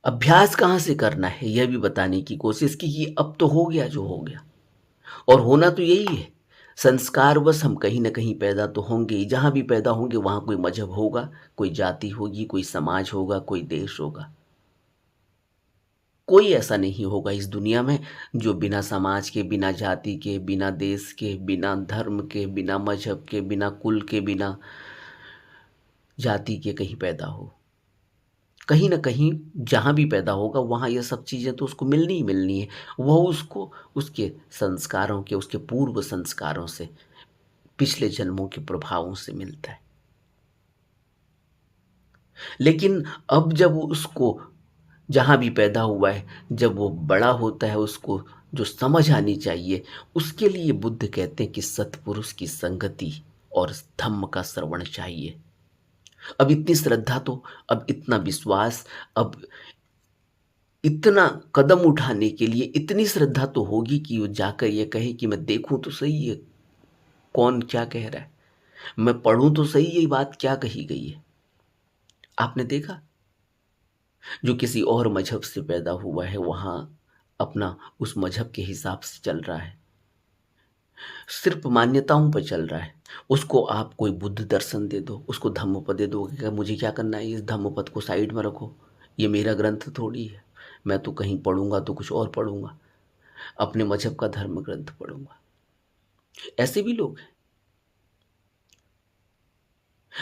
अभ्यास कहाँ से करना है यह भी बताने की कोशिश की कि अब तो हो गया जो हो गया, और होना तो यही है। संस्कार बस हम कहीं ना कहीं पैदा तो होंगे ही। जहाँ भी पैदा होंगे वहाँ कोई मजहब होगा, कोई जाति होगी, कोई समाज होगा, कोई देश होगा। कोई ऐसा नहीं होगा इस दुनिया में जो बिना समाज के, बिना जाति के, बिना देश के, बिना धर्म के, बिना मजहब के, बिना कुल के, बिना जाति के कहीं पैदा हो। कहीं ना कहीं जहाँ भी पैदा होगा वहाँ ये सब चीज़ें तो उसको मिलनी ही मिलनी है। वह उसको उसके संस्कारों के, उसके पूर्व संस्कारों से, पिछले जन्मों के प्रभावों से मिलता है। लेकिन अब जब उसको जहाँ भी पैदा हुआ है, जब वो बड़ा होता है, उसको जो समझ आनी चाहिए, उसके लिए बुद्ध कहते हैं कि सत्पुरुष की संगति और धम्म का श्रवण चाहिए। अब इतनी श्रद्धा तो, अब इतना विश्वास, अब इतना कदम उठाने के लिए इतनी श्रद्धा तो होगी कि वो जाकर ये कहे कि मैं देखूं तो सही ये कौन क्या कह रहा है, मैं पढ़ूं तो सही ये बात क्या कही गई है। आपने देखा, जो किसी और मजहब से पैदा हुआ है वहां अपना उस मजहब के हिसाब से चल रहा है, सिर्फ मान्यताओं पर चल रहा है। उसको आप कोई बुद्ध दर्शन दे दो, उसको धम्मपद दे दो, मुझे क्या करना है, इस धम्मपद को साइड में रखो, ये मेरा ग्रंथ थोड़ी है, मैं तो कहीं पढ़ूंगा तो कुछ और पढ़ूंगा, अपने मजहब का धर्म ग्रंथ पढ़ूंगा। ऐसे भी लोग हैं।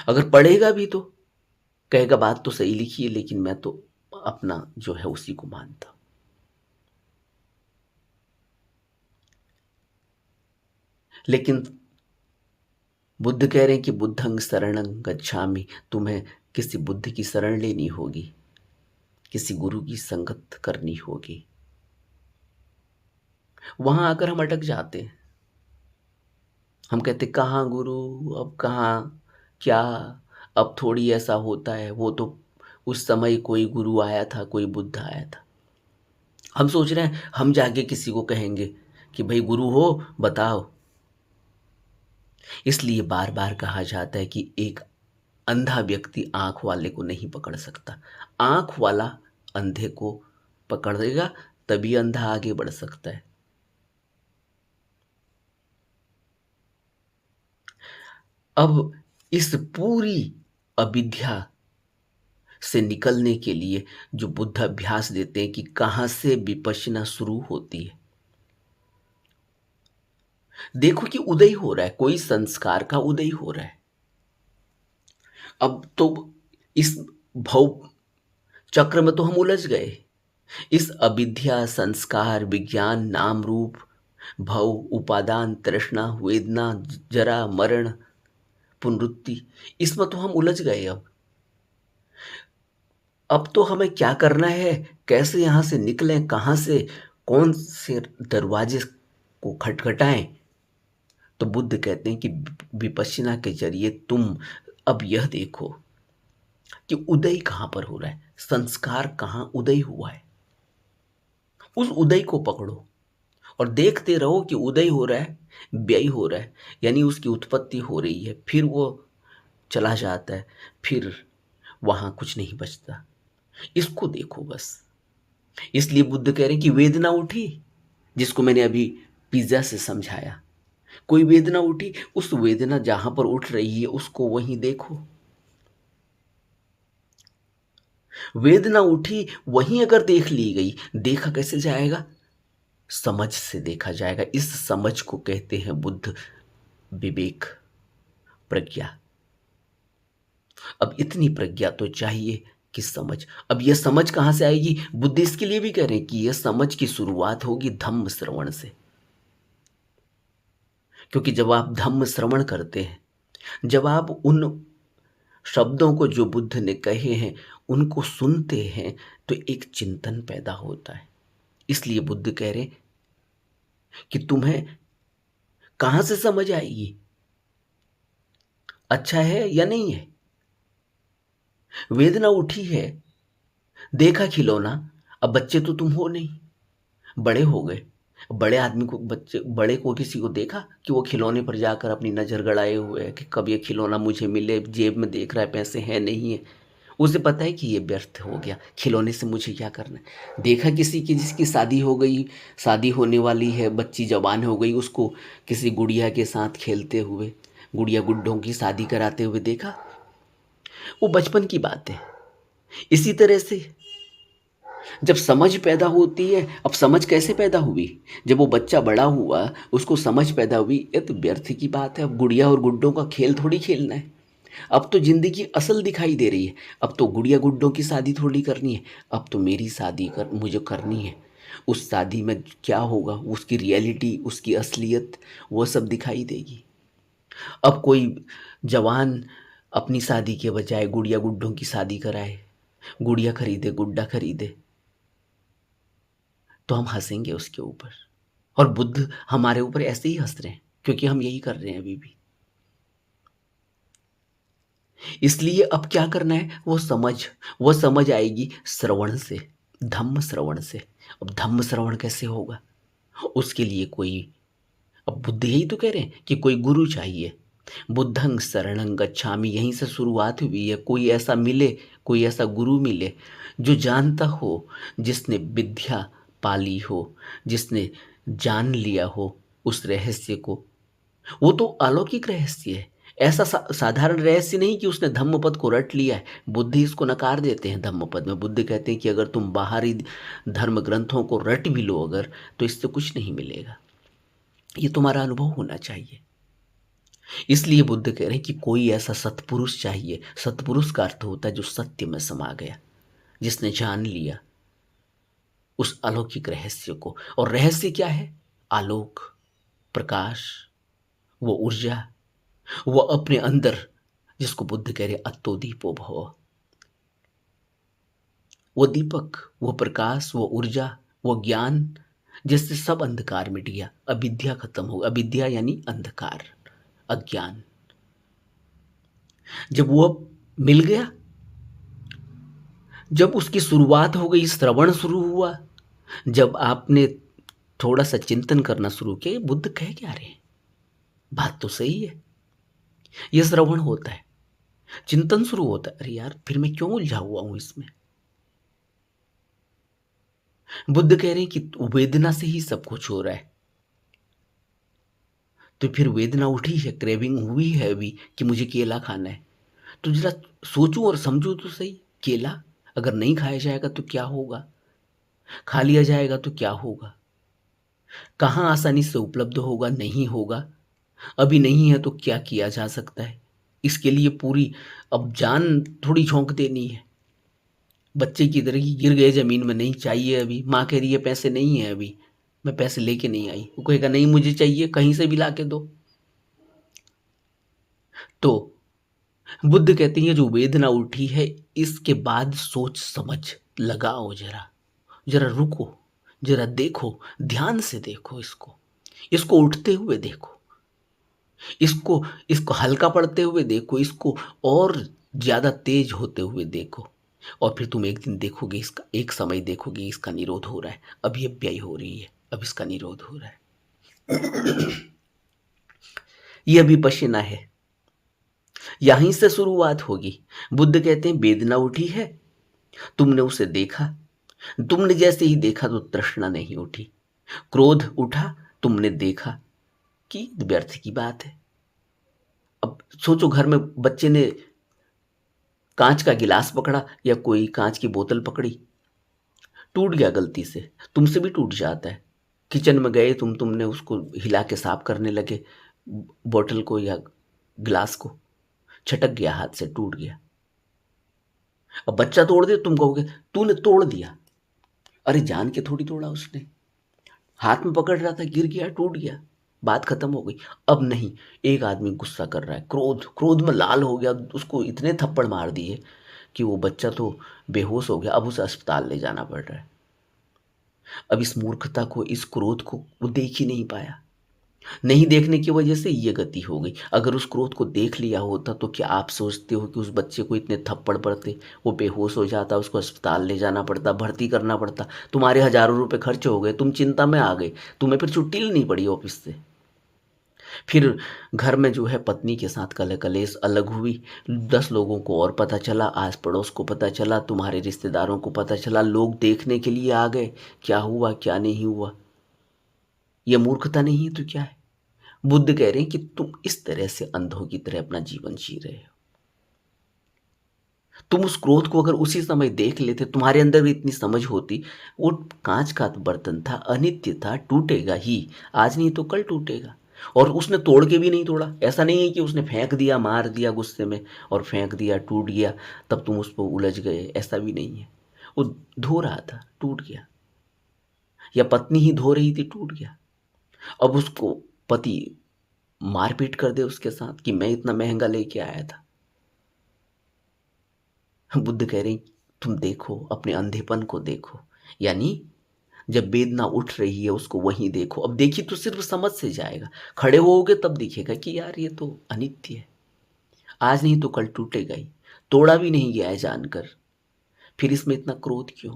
अगर पढ़ेगा भी तो कहेगा बात तो सही लिखी है, लेकिन मैं तो अपना जो है उसी को मानता हूं। लेकिन बुद्ध कह रहे हैं कि बुद्धं शरणं गच्छामि, तुम्हें किसी बुद्ध की शरण लेनी होगी, किसी गुरु की संगत करनी होगी। वहां आकर हम अटक जाते हैं। हम कहते कहाँ गुरु, अब कहाँ क्या, अब थोड़ी ऐसा होता है, वो तो उस समय कोई गुरु आया था, कोई बुद्ध आया था। हम सोच रहे हैं हम जाके किसी को कहेंगे कि भाई गुरु हो बताओ। इसलिए बार बार कहा जाता है कि एक अंधा व्यक्ति आंख वाले को नहीं पकड़ सकता, आंख वाला अंधे को पकड़ेगा तभी अंधा आगे बढ़ सकता है। अब इस पूरी अविद्या से निकलने के लिए जो बुद्ध अभ्यास देते हैं कि कहां से विपश्यना शुरू होती है। देखो कि उदय हो रहा है, कोई संस्कार का उदय हो रहा है। अब तो इस भव चक्र में तो हम उलझ गए। इस अविद्या, संस्कार, विज्ञान, नाम रूप, भव, उपादान, तृष्णा, वेदना, जरा, मरण, पुनरुत्ति, इसमें तो हम उलझ गए। अब तो हमें क्या करना है, कैसे यहां से निकलें, कहां से, कौन से दरवाजे को खटखटाएं। तो बुद्ध कहते हैं कि विपश्यना के जरिए तुम अब यह देखो कि उदय कहां पर हो रहा है, संस्कार कहां उदय हुआ है, उस उदय को पकड़ो और देखते रहो कि उदय हो रहा है, व्यय हो रहा है, यानी उसकी उत्पत्ति हो रही है, फिर वो चला जाता है, फिर वहां कुछ नहीं बचता। इसको देखो बस। इसलिए बुद्ध कह रहे हैं कि वेदना उठी, जिसको मैंने अभी पिज्जा से समझाया, कोई वेदना उठी, उस वेदना जहां पर उठ रही है उसको वहीं देखो। वेदना उठी वहीं अगर देख ली गई, देखा कैसे जाएगा, समझ से देखा जाएगा। इस समझ को कहते हैं बुद्ध विवेक, प्रज्ञा। अब इतनी प्रज्ञा तो चाहिए कि समझ। अब यह समझ कहां से आएगी, बुद्ध इसके लिए भी कह रहे हैं कि यह समझ की शुरुआत होगी धम्म श्रवण से। क्योंकि जब आप धम्म श्रवण करते हैं, जब आप उन शब्दों को जो बुद्ध ने कहे हैं उनको सुनते हैं, तो एक चिंतन पैदा होता है। इसलिए बुद्ध कह रहे हैं कि तुम्हें कहां से समझ आएगी, अच्छा है या नहीं है। वेदना उठी है, देखा खिलौना, अब बच्चे तो तुम हो नहीं, बड़े हो गए। बड़े आदमी को, बच्चे बड़े को किसी को देखा कि वो खिलौने पर जाकर अपनी नजर गड़ाए हुए है कि कब ये खिलौना मुझे मिले, जेब में देख रहा है पैसे हैं नहीं है। उसे पता है कि ये व्यर्थ हो गया, खिलौने से मुझे क्या करना है। देखा किसी की जिसकी शादी हो गई, शादी होने वाली है, बच्ची जवान हो गई, उसको किसी गुड़िया के साथ खेलते हुए, गुड़िया गुड्डों की शादी कराते हुए देखा, वो बचपन की बात है। इसी तरह से जब समझ पैदा होती है, अब समझ कैसे पैदा हुई, जब वो बच्चा बड़ा हुआ उसको समझ पैदा हुई, ये तो व्यर्थ की बात है, अब गुड़िया और गुड्डों का खेल थोड़ी खेलना है, अब तो जिंदगी असल दिखाई दे रही है, अब तो गुड़िया गुड्डों की शादी थोड़ी करनी है, अब तो मेरी शादी मुझे करनी है। उस शादी में क्या होगा, उसकी रियलिटी, उसकी असलियत, वो सब दिखाई देगी। अब कोई जवान अपनी शादी के बजाय गुड़िया गुड्डों की शादी कराए, गुड़िया खरीदे, गुड्डा खरीदे, तो हम हंसेंगे उसके ऊपर। और बुद्ध हमारे ऊपर ऐसे ही हंस रहे हैं क्योंकि हम यही कर रहे हैं अभी भी। इसलिए अब क्या करना है, वो समझ आएगी श्रवण से, धम्म श्रवण से। अब धम्म श्रवण कैसे होगा, उसके लिए कोई, अब बुद्ध यही तो कह रहे हैं कि कोई गुरु चाहिए। बुद्धं शरणं गच्छामि, यहीं से शुरुआत हुई है। कोई ऐसा मिले, कोई ऐसा गुरु मिले जो जानता हो, जिसने विद्या पाली हो, जिसने जान लिया हो उस रहस्य को। वो तो अलौकिक रहस्य है, ऐसा साधारण रहस्य नहीं कि उसने धम्मपद को रट लिया है। बुद्धि इसको नकार देते हैं। धम्मपद में बुद्ध कहते हैं कि अगर तुम बाहरी धर्म ग्रंथों को रट भी लो अगर, तो इससे कुछ नहीं मिलेगा, ये तुम्हारा अनुभव होना चाहिए। इसलिए बुद्ध कह रहे हैं कि कोई ऐसा सत्पुरुष चाहिए। सत्पुरुष का अर्थ होता है जो सत्य में समा गया, जिसने जान लिया उस अलौकिक रहस्य को। और रहस्य क्या है? आलोक, प्रकाश, वो ऊर्जा, वो अपने अंदर, जिसको बुद्ध कह रहे अत्तो दीपो भव। वो दीपक, वो प्रकाश, वो ऊर्जा, वो ज्ञान, जिससे सब अंधकार मिट गया, अविद्या खत्म हो। अविद्या यानी अंधकार, अज्ञान। जब वो मिल गया, जब उसकी शुरुआत हो गई, श्रवण शुरू हुआ, जब आपने थोड़ा सा चिंतन करना शुरू किया, बुद्ध कह क्या रहे हैं, बात तो सही है। यह श्रवण होता है, चिंतन शुरू होता है, अरे यार फिर मैं क्यों उलझा हुआ हूं इसमें। बुद्ध कह रहे हैं कि वेदना से ही सब कुछ हो रहा है। तो फिर वेदना उठी है, क्रेविंग हुई है अभी कि मुझे केला खाना है, तो जरा सोचूं और समझूं तो सही। केला अगर नहीं खाया जाएगा तो क्या होगा, खा लिया जाएगा तो क्या होगा, कहाँ आसानी से उपलब्ध होगा, नहीं होगा, अभी नहीं है तो क्या किया जा सकता है। इसके लिए पूरी अब जान थोड़ी झोंक देनी है। बच्चे की तरह ही गिर गए जमीन में, नहीं चाहिए अभी, माँ कह रही है पैसे नहीं है अभी, मैं पैसे लेके नहीं आई, वो कहेगा नहीं मुझे चाहिए, कहीं से भी ला के दो। तो बुद्ध कहते हैं जो वेदना उठी है, इसके बाद सोच समझ लगाओ, जरा जरा रुको, जरा देखो, ध्यान से देखो, इसको उठते हुए देखो, इसको इसको हल्का पड़ते हुए देखो, इसको और ज्यादा तेज होते हुए देखो। और फिर तुम एक दिन देखोगे, इसका एक समय देखोगे इसका निरोध हो रहा है। अब ये व्यय हो रही है, अब इसका निरोध हो रहा है। यह विपश्यना है, यहीं से शुरुआत होगी। बुद्ध कहते हैं वेदना उठी है, तुमने उसे देखा, तुमने जैसे ही देखा तो तृष्णा नहीं उठी। क्रोध उठा, तुमने देखा कि व्यर्थ की बात है। अब सोचो, घर में बच्चे ने कांच का गिलास पकड़ा या कोई कांच की बोतल पकड़ी, टूट गया गलती से, तुमसे भी टूट जाता है। किचन में गए तुमने उसको हिला के साफ करने लगे, बोतल को या गिलास को, छटक गया हाथ से, टूट गया। अब बच्चा तोड़ दे, तुम कहोगे तूने तोड़ दिया। अरे जान के थोड़ी तोड़ा उसने, हाथ में पकड़ रहा था, गिर गया, टूट गया, बात खत्म हो गई। अब नहीं, एक आदमी गुस्सा कर रहा है, क्रोध में लाल हो गया, उसको इतने थप्पड़ मार दिए कि वो बच्चा तो बेहोश हो गया। अब उसे अस्पताल ले जाना पड़ रहा है। अब इस मूर्खता को, इस क्रोध को वो देख ही नहीं पाया। नहीं देखने की वजह से ये गति हो गई। अगर उस क्रोध को देख लिया होता तो क्या आप सोचते हो कि उस बच्चे को इतने थप्पड़ पड़ते, वो बेहोश हो जाता, उसको अस्पताल ले जाना पड़ता, भर्ती करना पड़ता, तुम्हारे हजारों रुपए खर्च हो गए, तुम चिंता में आ गए, तुम्हें फिर छुट्टी लेनी पड़ी ऑफिस से। फिर घर में जो है पत्नी के साथ कलह कलेश अलग हुई, 10 लोगों को और पता चला, आस पड़ोस को पता चला, तुम्हारे रिश्तेदारों को पता चला, लोग देखने के लिए आ गए क्या हुआ क्या नहीं हुआ। यह मूर्खता नहीं है तो क्या है? बुद्ध कह रहे हैं कि तुम इस तरह से अंधों की तरह अपना जीवन जी रहे हो। तुम उस क्रोध को अगर उसी समय देख लेते, तुम्हारे अंदर भी इतनी समझ होती, वो कांच का बर्तन था, अनित्य था, टूटेगा ही, आज नहीं तो कल टूटेगा। और उसने तोड़ के भी नहीं तोड़ा। ऐसा नहीं है कि उसने फेंक दिया, मार दिया गुस्से में और फेंक दिया, टूट गया, तब तुम उस पर उलझ गए, ऐसा भी नहीं है। वो धो रहा था, टूट गया, या पत्नी ही धो रही थी, टूट गया। अब उसको पति मारपीट कर दे उसके साथ कि मैं इतना महंगा लेके आया था। बुद्ध कह रहे हैं तुम देखो, अपने अंधेपन को देखो, यानी जब वेदना उठ रही है उसको वहीं देखो। अब देखिए तो सिर्फ समझ से जाएगा, खड़े होगे तब दिखेगा कि यार ये तो अनित्य है, आज नहीं तो कल टूटेगा ही, तोड़ा भी नहीं गया है जानकर, फिर इसमें इतना क्रोध क्यों?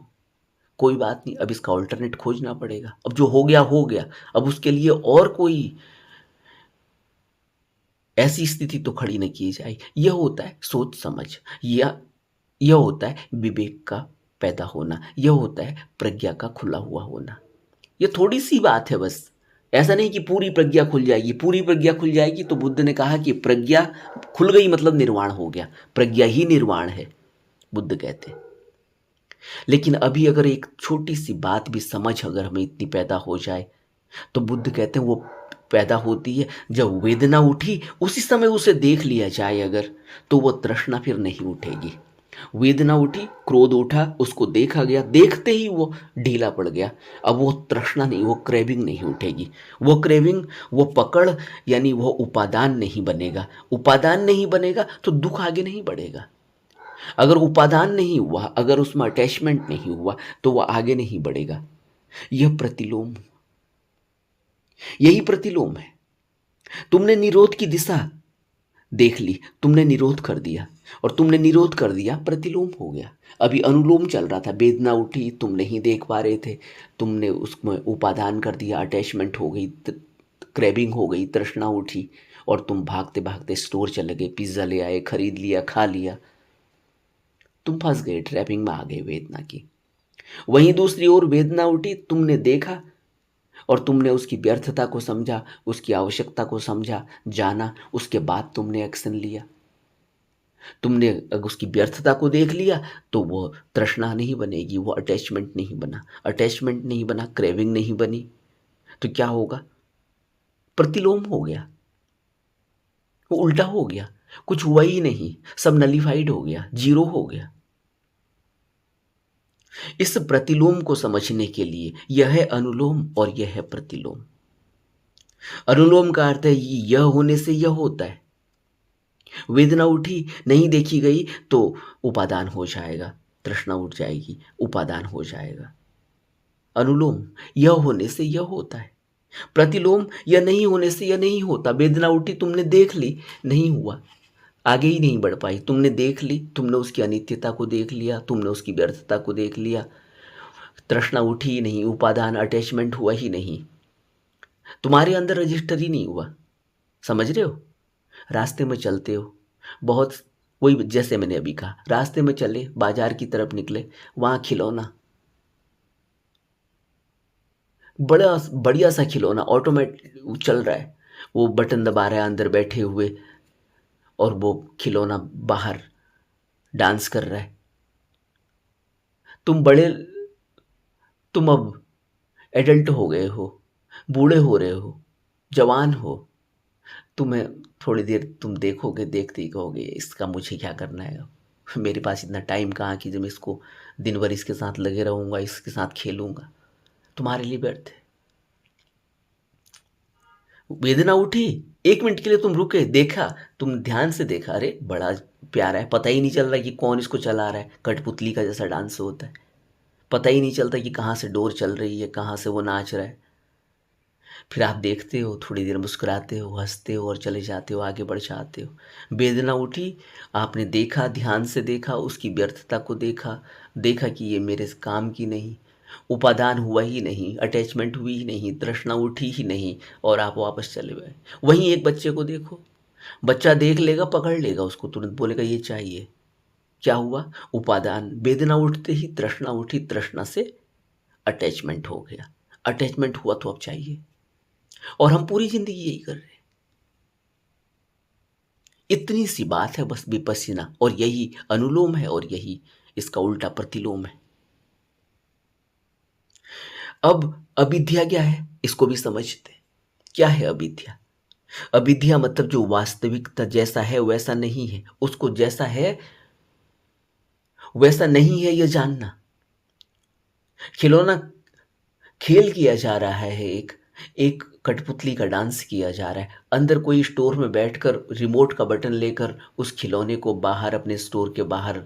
कोई बात नहीं, अब इसका ऑल्टरनेट खोजना पड़ेगा। अब जो हो गया हो गया, अब उसके लिए और कोई ऐसी स्थिति तो खड़ी न की जाए। यह होता है सोच समझ, यह होता है विवेक का पैदा होना, यह होता है प्रज्ञा का खुला हुआ होना। यह थोड़ी सी बात है बस, ऐसा नहीं कि पूरी प्रज्ञा खुल जाएगी। पूरी प्रज्ञा खुल जाएगी तो बुद्ध ने कहा कि प्रज्ञा खुल गई मतलब निर्वाण हो गया, प्रज्ञा ही निर्वाण है, बुद्ध कहते हैं। लेकिन अभी अगर एक छोटी सी बात भी समझ अगर हमें इतनी पैदा हो जाए, तो बुद्ध कहते हैं वो पैदा होती है जब वेदना उठी उसी समय उसे देख लिया जाए अगर, तो वो तृष्णा फिर नहीं उठेगी। वेदना उठी, क्रोध उठा, उसको देखा गया, देखते ही वो ढीला पड़ गया, अब वो तृष्णा नहीं, वो क्रेविंग नहीं उठेगी। वो क्रेविंग, वो पकड़, यानी वो उपादान नहीं बनेगा। उपादान नहीं बनेगा तो दुख आगे नहीं बढ़ेगा। अगर उपादान नहीं हुआ, अगर उसमें अटैचमेंट नहीं हुआ, तो वह आगे नहीं बढ़ेगा। यह प्रतिलोम, यही प्रतिलोम है। तुमने निरोध की दिशा देख ली, तुमने निरोध कर दिया, और तुमने निरोध कर दिया, प्रतिलोम हो गया। अभी अनुलोम चल रहा था, वेदना उठी, तुम नहीं देख पा रहे थे, तुमने उसमें उपादान कर दिया, अटैचमेंट हो गई, क्रेविंग हो गई, तृष्णा उठी, और तुम भागते भागते स्टोर चले गए, पिज्ज़ा ले आए, खरीद लिया, खा लिया, तुम फंस गए, ट्रैपिंग में आ गए वेदना की। वहीं दूसरी ओर वेदना उठी, तुमने देखा और तुमने उसकी व्यर्थता को समझा, उसकी आवश्यकता को समझा, जाना, उसके बाद तुमने एक्शन लिया। तुमने अगर उसकी व्यर्थता को देख लिया तो वो तृष्णा नहीं बनेगी, वो अटैचमेंट नहीं बना, अटैचमेंट नहीं बना, क्रेविंग नहीं बनी, तो क्या होगा? प्रतिलोम हो गया, वो उल्टा हो गया, कुछ हुआ ही नहीं, सब नलिफाइड हो गया, जीरो हो गया। इस प्रतिलोम को समझने के लिए यह है अनुलोम और यह है प्रतिलोम। अनुलोम का अर्थ है यह होने से यह होता है। वेदना उठी, नहीं देखी गई तो उपादान हो जाएगा, तृष्णा उठ जाएगी, उपादान हो जाएगा। अनुलोम, यह होने से यह होता है। प्रतिलोम, यह नहीं होने से यह नहीं होता। वेदना उठी, तुमने देख ली, नहीं हुआ, आगे ही नहीं बढ़ पाई। तुमने देख ली, तुमने उसकी अनित्यता को देख लिया, तुमने उसकी व्यर्थता को देख लिया, तृष्णा उठी ही नहीं, उपादान अटैचमेंट हुआ ही नहीं, तुम्हारे अंदर रजिस्टर ही नहीं हुआ। समझ रहे हो? रास्ते में चलते हो, बहुत, वही जैसे मैंने अभी कहा, रास्ते में चले, बाजार की तरफ निकले, वहां खिलौना, बड़ा बढ़िया सा खिलौना ऑटोमेटिक चल रहा है, वो बटन दबा रहा है अंदर बैठे हुए, और वो खिलौना बाहर डांस कर रहा है। तुम बड़े, तुम अब एडल्ट हो गए हो, बूढ़े हो रहे हो, जवान हो, तुम्हें थोड़ी देर तुम देखोगे, देखते ही कहोगे इसका मुझे क्या करना है, मेरे पास इतना टाइम कहाँ कि जब मैं इसको दिन भर इसके साथ लगे रहूँगा, इसके साथ खेलूँगा। तुम्हारे लिए व्यर्थ है। वेदना उठी, 1 मिनट के लिए तुम रुके, देखा, तुम ध्यान से देखा, अरे बड़ा प्यारा है, पता ही नहीं चल रहा कि कौन इसको चला रहा है, कठपुतली का जैसा डांस होता है, पता ही नहीं चलता कि कहाँ से डोर चल रही है, कहाँ से वो नाच रहा है। फिर आप देखते हो, थोड़ी देर मुस्कुराते हो, हंसते हो और चले जाते हो, आगे बढ़ जाते हो। वेदना उठी, आपने देखा, ध्यान से देखा, उसकी व्यर्थता को देखा, देखा कि ये मेरे काम की नहीं, उपादान हुआ ही नहीं, अटैचमेंट हुई ही नहीं, तृष्णा उठी ही नहीं, और आप वापस चले गए। वहीं एक बच्चे को देखो, बच्चा देख लेगा, पकड़ लेगा उसको, तुरंत बोलेगा ये चाहिए। क्या हुआ? उपादान, वेदना उठते ही तृष्णा उठी, तृष्णा से अटैचमेंट हो गया, अटैचमेंट हुआ तो अब चाहिए, और हम पूरी जिंदगी यही कर रहे हैं। इतनी सी बात है बस, विपस्सिना, और यही अनुलोम है और यही इसका उल्टा प्रतिलोम है। अब अविद्या क्या है, इसको भी समझते हैं। क्या है अविद्या? अविद्या मतलब जो वास्तविकता जैसा है वैसा नहीं है, उसको जैसा है वैसा नहीं है यह जानना। खिलौना खेल किया जा रहा है, एक एक कठपुतली का डांस किया जा रहा है, अंदर कोई स्टोर में बैठकर रिमोट का बटन लेकर उस खिलौने को बाहर, अपने स्टोर के बाहर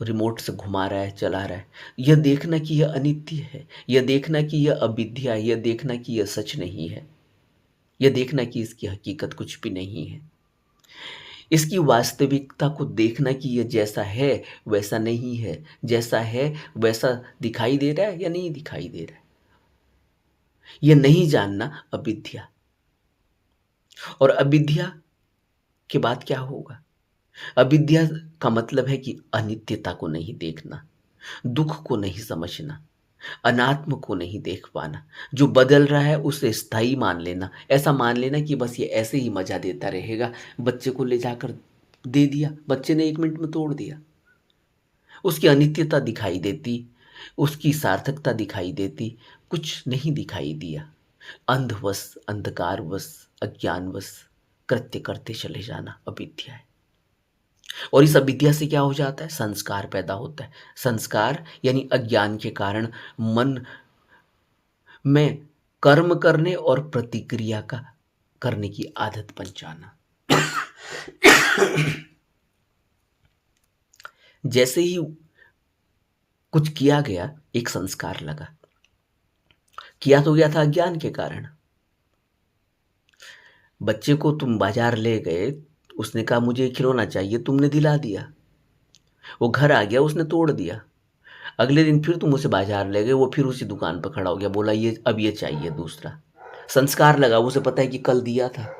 रिमोट से घुमा रहा है, चला रहा है। यह देखना कि यह अनित्य है, यह देखना कि यह अविद्या है, यह देखना कि यह सच नहीं है, यह देखना कि इसकी हकीकत कुछ भी नहीं है, इसकी वास्तविकता को देखना कि यह जैसा है वैसा नहीं है, जैसा है वैसा दिखाई दे रहा है या नहीं दिखाई दे रहा है, यह नहीं जानना अविद्या। और अविद्या के बाद क्या होगा? अविद्या का मतलब है कि अनित्यता को नहीं देखना, दुख को नहीं समझना, अनात्म को नहीं देख पाना, जो बदल रहा है उसे स्थायी मान लेना, ऐसा मान लेना कि बस ये ऐसे ही मजा देता रहेगा। बच्चे को ले जाकर दे दिया, बच्चे ने 1 मिनट में तोड़ दिया। उसकी अनित्यता दिखाई देती, उसकी सार्थकता दिखाई देती, कुछ नहीं दिखाई दिया। अंधवश, अंधकारवश, अज्ञानवश कृत्य करते चले जाना अविद्या है। और इस अविद्या से क्या हो जाता है? संस्कार पैदा होता है। संस्कार यानी अज्ञान के कारण मन में कर्म करने और प्रतिक्रिया का करने की आदत बन जाना। जैसे ही कुछ किया गया, एक संस्कार लगा। किया तो गया था अज्ञान के कारण। बच्चे को तुम बाजार ले गए, उसने कहा मुझे ये खिलौना चाहिए, तुमने दिला दिया। वो घर आ गया, उसने तोड़ दिया। अगले दिन फिर तुम उसे बाजार ले गए, वो फिर उसी दुकान पर खड़ा हो गया, बोला ये अब ये चाहिए दूसरा। संस्कार लगा, उसे पता है कि कल दिया था।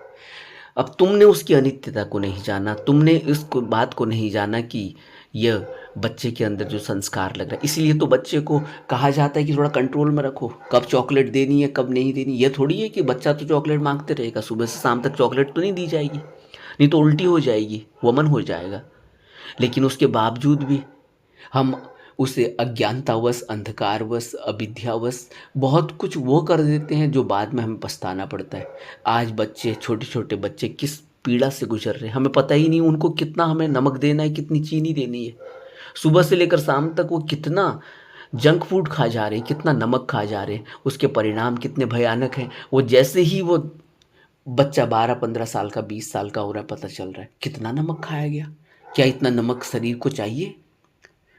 अब तुमने उसकी अनित्यता को नहीं जाना, तुमने इस बात को नहीं जाना कि यह बच्चे के अंदर जो संस्कार लग रहा है। इसीलिए तो बच्चे को कहा जाता है कि थोड़ा कंट्रोल में रखो, कब चॉकलेट देनी है कब नहीं देनी। यह थोड़ी है कि बच्चा तो चॉकलेट मांगते रहेगा, सुबह से शाम तक चॉकलेट तो नहीं दी जाएगी, नहीं तो उल्टी हो जाएगी, वमन हो जाएगा। लेकिन उसके बावजूद भी हम उसे अज्ञानतावश, अंधकारवश, अविद्यावश बहुत कुछ वो कर देते हैं जो बाद में हमें पछताना पड़ता है। आज बच्चे, छोटे छोटे बच्चे किस पीड़ा से गुजर रहे हैं, हमें पता ही नहीं उनको कितना हमें नमक देना है, कितनी चीनी देनी है। सुबह से लेकर शाम तक वो कितना जंक फूड खा जा रहे हैं, कितना नमक खा जा रहे हैं, उसके परिणाम कितने भयानक हैं। वो जैसे ही वो बच्चा 12-15 साल का, 20 साल का हो रहा है, पता चल रहा है कितना नमक खाया गया। क्या इतना नमक शरीर को चाहिए?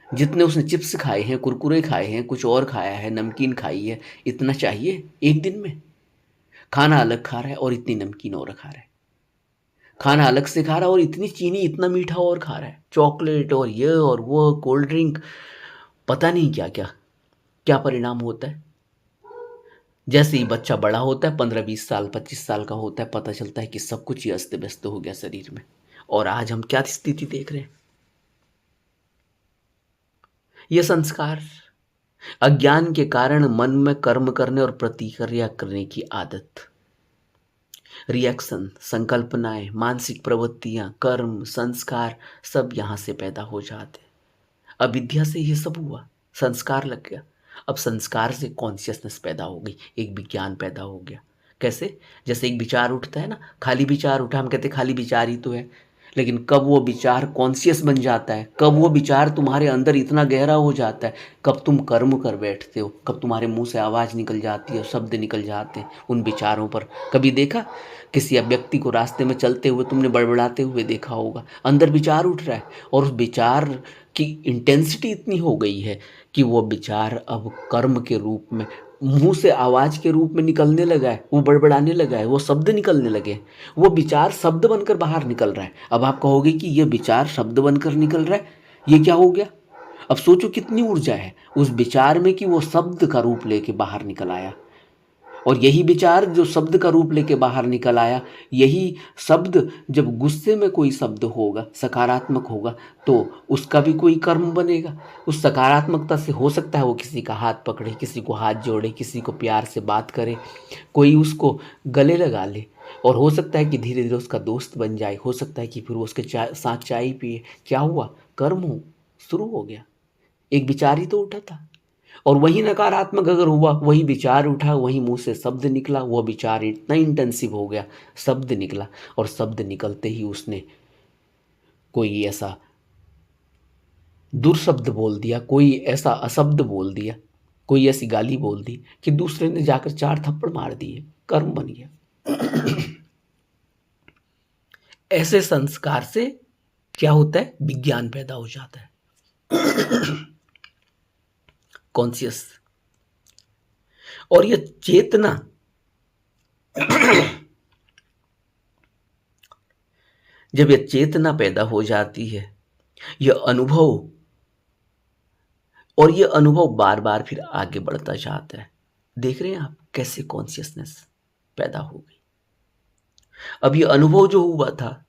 जितने उसने चिप्स खाए हैं, कुरकुरे खाए हैं, कुछ और खाया है, नमकीन खाई है, इतना चाहिए एक दिन में? खाना अलग खा रहा है और इतनी नमकीन और खा रहा है, खाना अलग से खा रहा है और इतनी चीनी, इतना मीठा और खा रहा है, चॉकलेट और ये और वो, कोल्ड ड्रिंक, पता नहीं क्या क्या क्या परिणाम होता है। जैसे ही बच्चा बड़ा होता है, 15-20 साल, 25 साल का होता है, पता चलता है कि सब कुछ ही अस्त व्यस्त हो गया शरीर में। और आज हम क्या स्थिति देख रहे हैं? ये संस्कार, अज्ञान के कारण मन में कर्म करने और प्रतिक्रिया करने की आदत, रिएक्शन, संकल्पनाएं, मानसिक प्रवृत्तियां, कर्म, संस्कार सब यहां से पैदा हो जाते हैं। अविद्या से ये सब हुआ, संस्कार लग गया। अब संस्कार से कॉन्शियसनेस पैदा हो गई, एक विज्ञान पैदा हो गया। कैसे? जैसे एक विचार उठता है ना, खाली विचार उठा, हम कहते हैं खाली विचार ही तो है। लेकिन कब वो विचार कॉन्शियस बन जाता है, कब वो विचार तुम्हारे अंदर इतना गहरा हो जाता है, कब तुम कर्म कर बैठते हो, कब तुम्हारे मुंह से आवाज़ निकल जाती है, शब्द निकल जाते हैं उन विचारों पर। कभी देखा किसी व्यक्ति को रास्ते में चलते हुए तुमने बड़बड़ाते हुए देखा होगा, अंदर विचार उठ रहा है और उस विचार की इंटेंसिटी इतनी हो गई है कि वो विचार अब कर्म के रूप में, मुंह से आवाज के रूप में निकलने लगा है, वो बड़बड़ाने लगा है, वो शब्द निकलने लगे, वो विचार शब्द बनकर बाहर निकल रहा है। अब आप कहोगे कि ये विचार शब्द बनकर निकल रहा है, ये क्या हो गया? अब सोचो कितनी ऊर्जा है उस विचार में कि वो शब्द का रूप लेके बाहर निकल आया। और यही विचार जो शब्द का रूप लेके बाहर निकल आया, यही शब्द जब गुस्से में कोई शब्द होगा, सकारात्मक होगा, तो उसका भी कोई कर्म बनेगा। उस सकारात्मकता से हो सकता है वो किसी का हाथ पकड़े, किसी को हाथ जोड़े, किसी को प्यार से बात करे, कोई उसको गले लगा ले, और हो सकता है कि धीरे धीरे उसका दोस्त बन जाए, हो सकता है कि फिर वो उसके साथ चाय पिए। क्या हुआ? कर्म हो शुरू हो गया। एक विचार ही तो उठा था, और वही नकारात्मक अगर हुआ, वही विचार उठा, वही मुंह से शब्द निकला, वह विचार इतना इंटेंसिव हो गया, शब्द निकला, और शब्द निकलते ही उसने कोई ऐसा दुर्शब्द बोल दिया, कोई ऐसा अशब्द बोल दिया, कोई ऐसी गाली बोल दी कि दूसरे ने जाकर 4 थप्पड़ मार दिए, कर्म बन गया। ऐसे संस्कार से क्या होता है? विज्ञान पैदा हो जाता है, कॉन्शियस। और यह चेतना जब यह चेतना पैदा हो जाती है, यह अनुभव, और यह अनुभव बार बार फिर आगे बढ़ता जाता है। देख रहे हैं आप कैसे कॉन्शियसनेस पैदा हो गई। अब यह अनुभव जो हुआ था,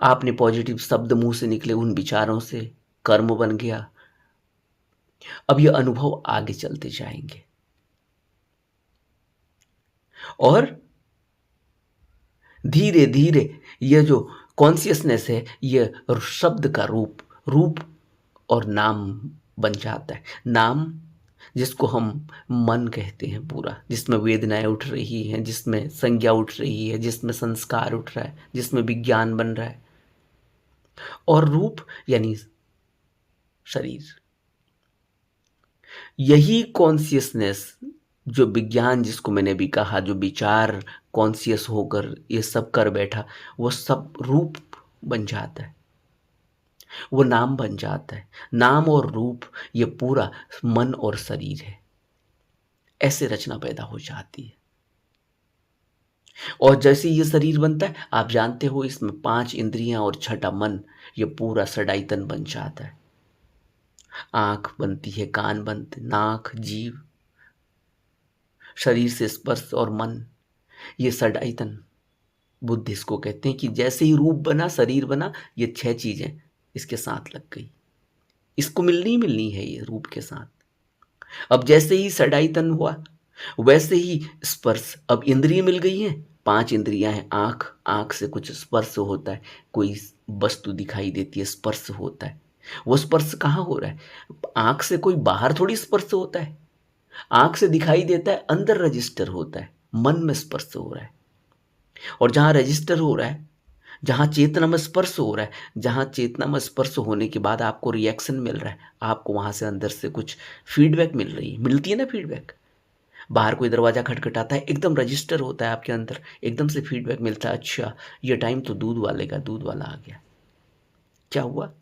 आपने पॉजिटिव शब्द मुंह से निकले, उन विचारों से कर्म बन गया। अब यह अनुभव आगे चलते जाएंगे, और धीरे धीरे यह जो कॉन्शियसनेस है, ये शब्द का रूप, रूप और नाम बन जाता है। नाम जिसको हम मन कहते हैं पूरा, जिसमें वेदनाएं उठ रही हैं, जिसमें संज्ञा उठ रही है, जिसमें संस्कार उठ रहा है, जिसमें विज्ञान बन रहा है। और रूप यानी शरीर। यही कॉन्शियसनेस, जो विज्ञान जिसको मैंने भी कहा, जो विचार कॉन्शियस होकर ये सब कर बैठा, वो सब रूप बन जाता है, वो नाम बन जाता है। नाम और रूप ये पूरा मन और शरीर है, ऐसे रचना पैदा हो जाती है। और जैसे ये शरीर बनता है, आप जानते हो इसमें 5 इंद्रियां और छठा मन, ये पूरा षडायतन बन जाता है। आंख बनती है, कान बनते, नाक, जीभ, शरीर से स्पर्श और मन, ये षडायतन बुद्धि इसको कहते हैं। कि जैसे ही रूप बना, शरीर बना, ये 6 चीजें इसके साथ लग गई। इसको मिलनी ही मिलनी है ये रूप के साथ। अब जैसे ही षडायतन हुआ, वैसे ही स्पर्श, अब इंद्रिय मिल गई हैं। 5 इंद्रियां हैं। आंख, आंख से कुछ स्पर्श होता है, कोई वस्तु दिखाई देती है, स्पर्श होता है। वो स्पर्श कहाँ हो रहा है? आंख से कोई बाहर थोड़ी स्पर्श होता है, आंख से दिखाई देता है, अंदर रजिस्टर होता है, मन में स्पर्श हो रहा है। और जहां रजिस्टर हो रहा है, जहां चेतना में स्पर्श हो रहा है, जहां चेतना में स्पर्श होने के बाद आपको रिएक्शन मिल रहा है, आपको वहां से अंदर से कुछ फीडबैक मिल रही है, मिलती है ना फीडबैक। बाहर कोई दरवाजा खटखटाता है, एकदम रजिस्टर होता है आपके अंदर, एकदम से फीडबैक मिलता है, अच्छा ये टाइम तो दूध वाले का, दूध वाला आ गया। क्या हुआ?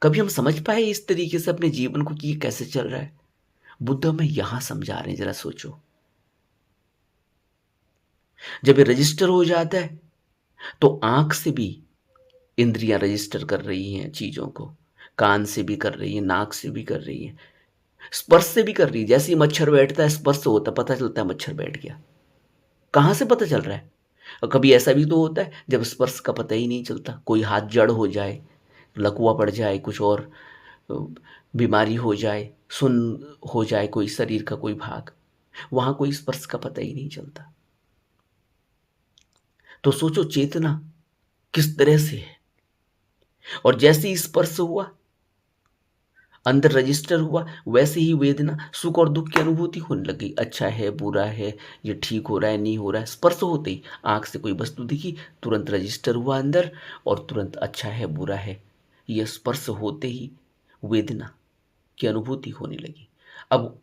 कभी हम समझ पाए इस तरीके से अपने जीवन को कि ये कैसे चल रहा है? बुद्ध हमें यहां समझा रहे हैं, जरा सोचो। जब ये रजिस्टर हो जाता है, तो आंख से भी इंद्रियां रजिस्टर कर रही हैं चीजों को, कान से भी कर रही है, नाक से भी कर रही है, स्पर्श से भी कर रही है। जैसे ही मच्छर बैठता है, स्पर्श होता है, पता चलता है मच्छर बैठ गया। कहां से पता चल रहा है? और कभी ऐसा भी तो होता है जब स्पर्श का पता ही नहीं चलता, कोई हाथ जड़ हो जाए, लकवा पड़ जाए, कुछ और अ, बीमारी हो जाए, सुन हो जाए कोई शरीर का कोई भाग, वहां कोई स्पर्श का पता ही नहीं चलता। तो सोचो चेतना किस तरह से है। और जैसे ही स्पर्श हुआ, अंदर रजिस्टर हुआ, वैसे ही वेदना, सुख और दुख की अनुभूति होने लगी। अच्छा है, बुरा है, ये ठीक हो रहा है, नहीं हो रहा है। स्पर्श होते ही आंख से कोई वस्तु दिखी, तुरंत रजिस्टर हुआ अंदर, और तुरंत अच्छा है, बुरा है, ये स्पर्श होते ही वेदना की अनुभूति होने लगी। अब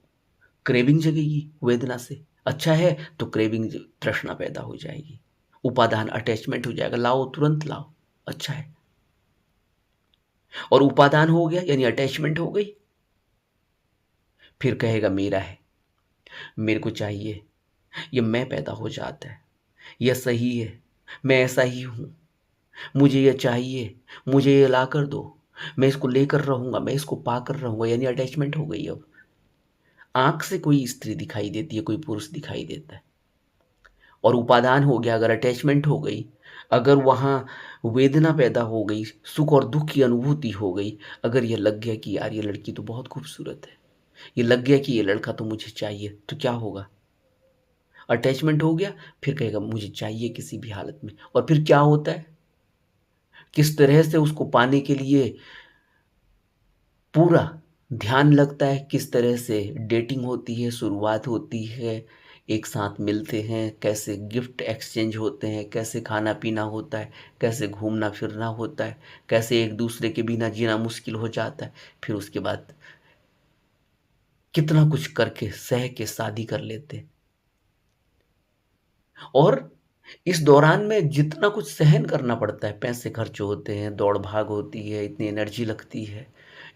क्रेविंग जगेगी वेदना से। अच्छा है तो क्रेविंग, तृष्णा पैदा हो जाएगी, उपादान, अटैचमेंट हो जाएगा, लाओ तुरंत लाओ, अच्छा है। और उपादान हो गया यानी अटैचमेंट हो गई, फिर कहेगा मेरा है, मेरे को चाहिए, ये मैं पैदा हो जाता है, यह सही है, मैं ऐसा ही हूं, मुझे यह चाहिए, मुझे ये ला कर दो, मैं इसको लेकर रहूंगा, मैं इसको पाकर रहूंगा, यानी अटैचमेंट हो गई। अब आंख से कोई स्त्री दिखाई देती है, कोई पुरुष दिखाई देता है, और उपादान हो गया। अगर अटैचमेंट हो गई, अगर वहां वेदना पैदा हो गई, सुख और दुख की अनुभूति हो गई, अगर ये लग गया कि यार ये लड़की तो बहुत खूबसूरत है, ये लग गया कि ये लड़का तो मुझे चाहिए, तो क्या होगा? अटैचमेंट हो गया, फिर कहेगा मुझे चाहिए किसी भी हालत में। और फिर क्या होता है, किस तरह से उसको पाने के लिए पूरा ध्यान लगता है, किस तरह से डेटिंग होती है, शुरुआत होती है, एक साथ मिलते हैं, कैसे गिफ्ट एक्सचेंज होते हैं, कैसे खाना पीना होता है, कैसे घूमना फिरना होता है, कैसे एक दूसरे के बिना जीना मुश्किल हो जाता है। फिर उसके बाद कितना कुछ करके सह के शादी कर लेते हैं। और इस दौरान में जितना कुछ सहन करना पड़ता है, पैसे खर्च होते हैं, दौड़ भाग होती है, इतनी एनर्जी लगती है,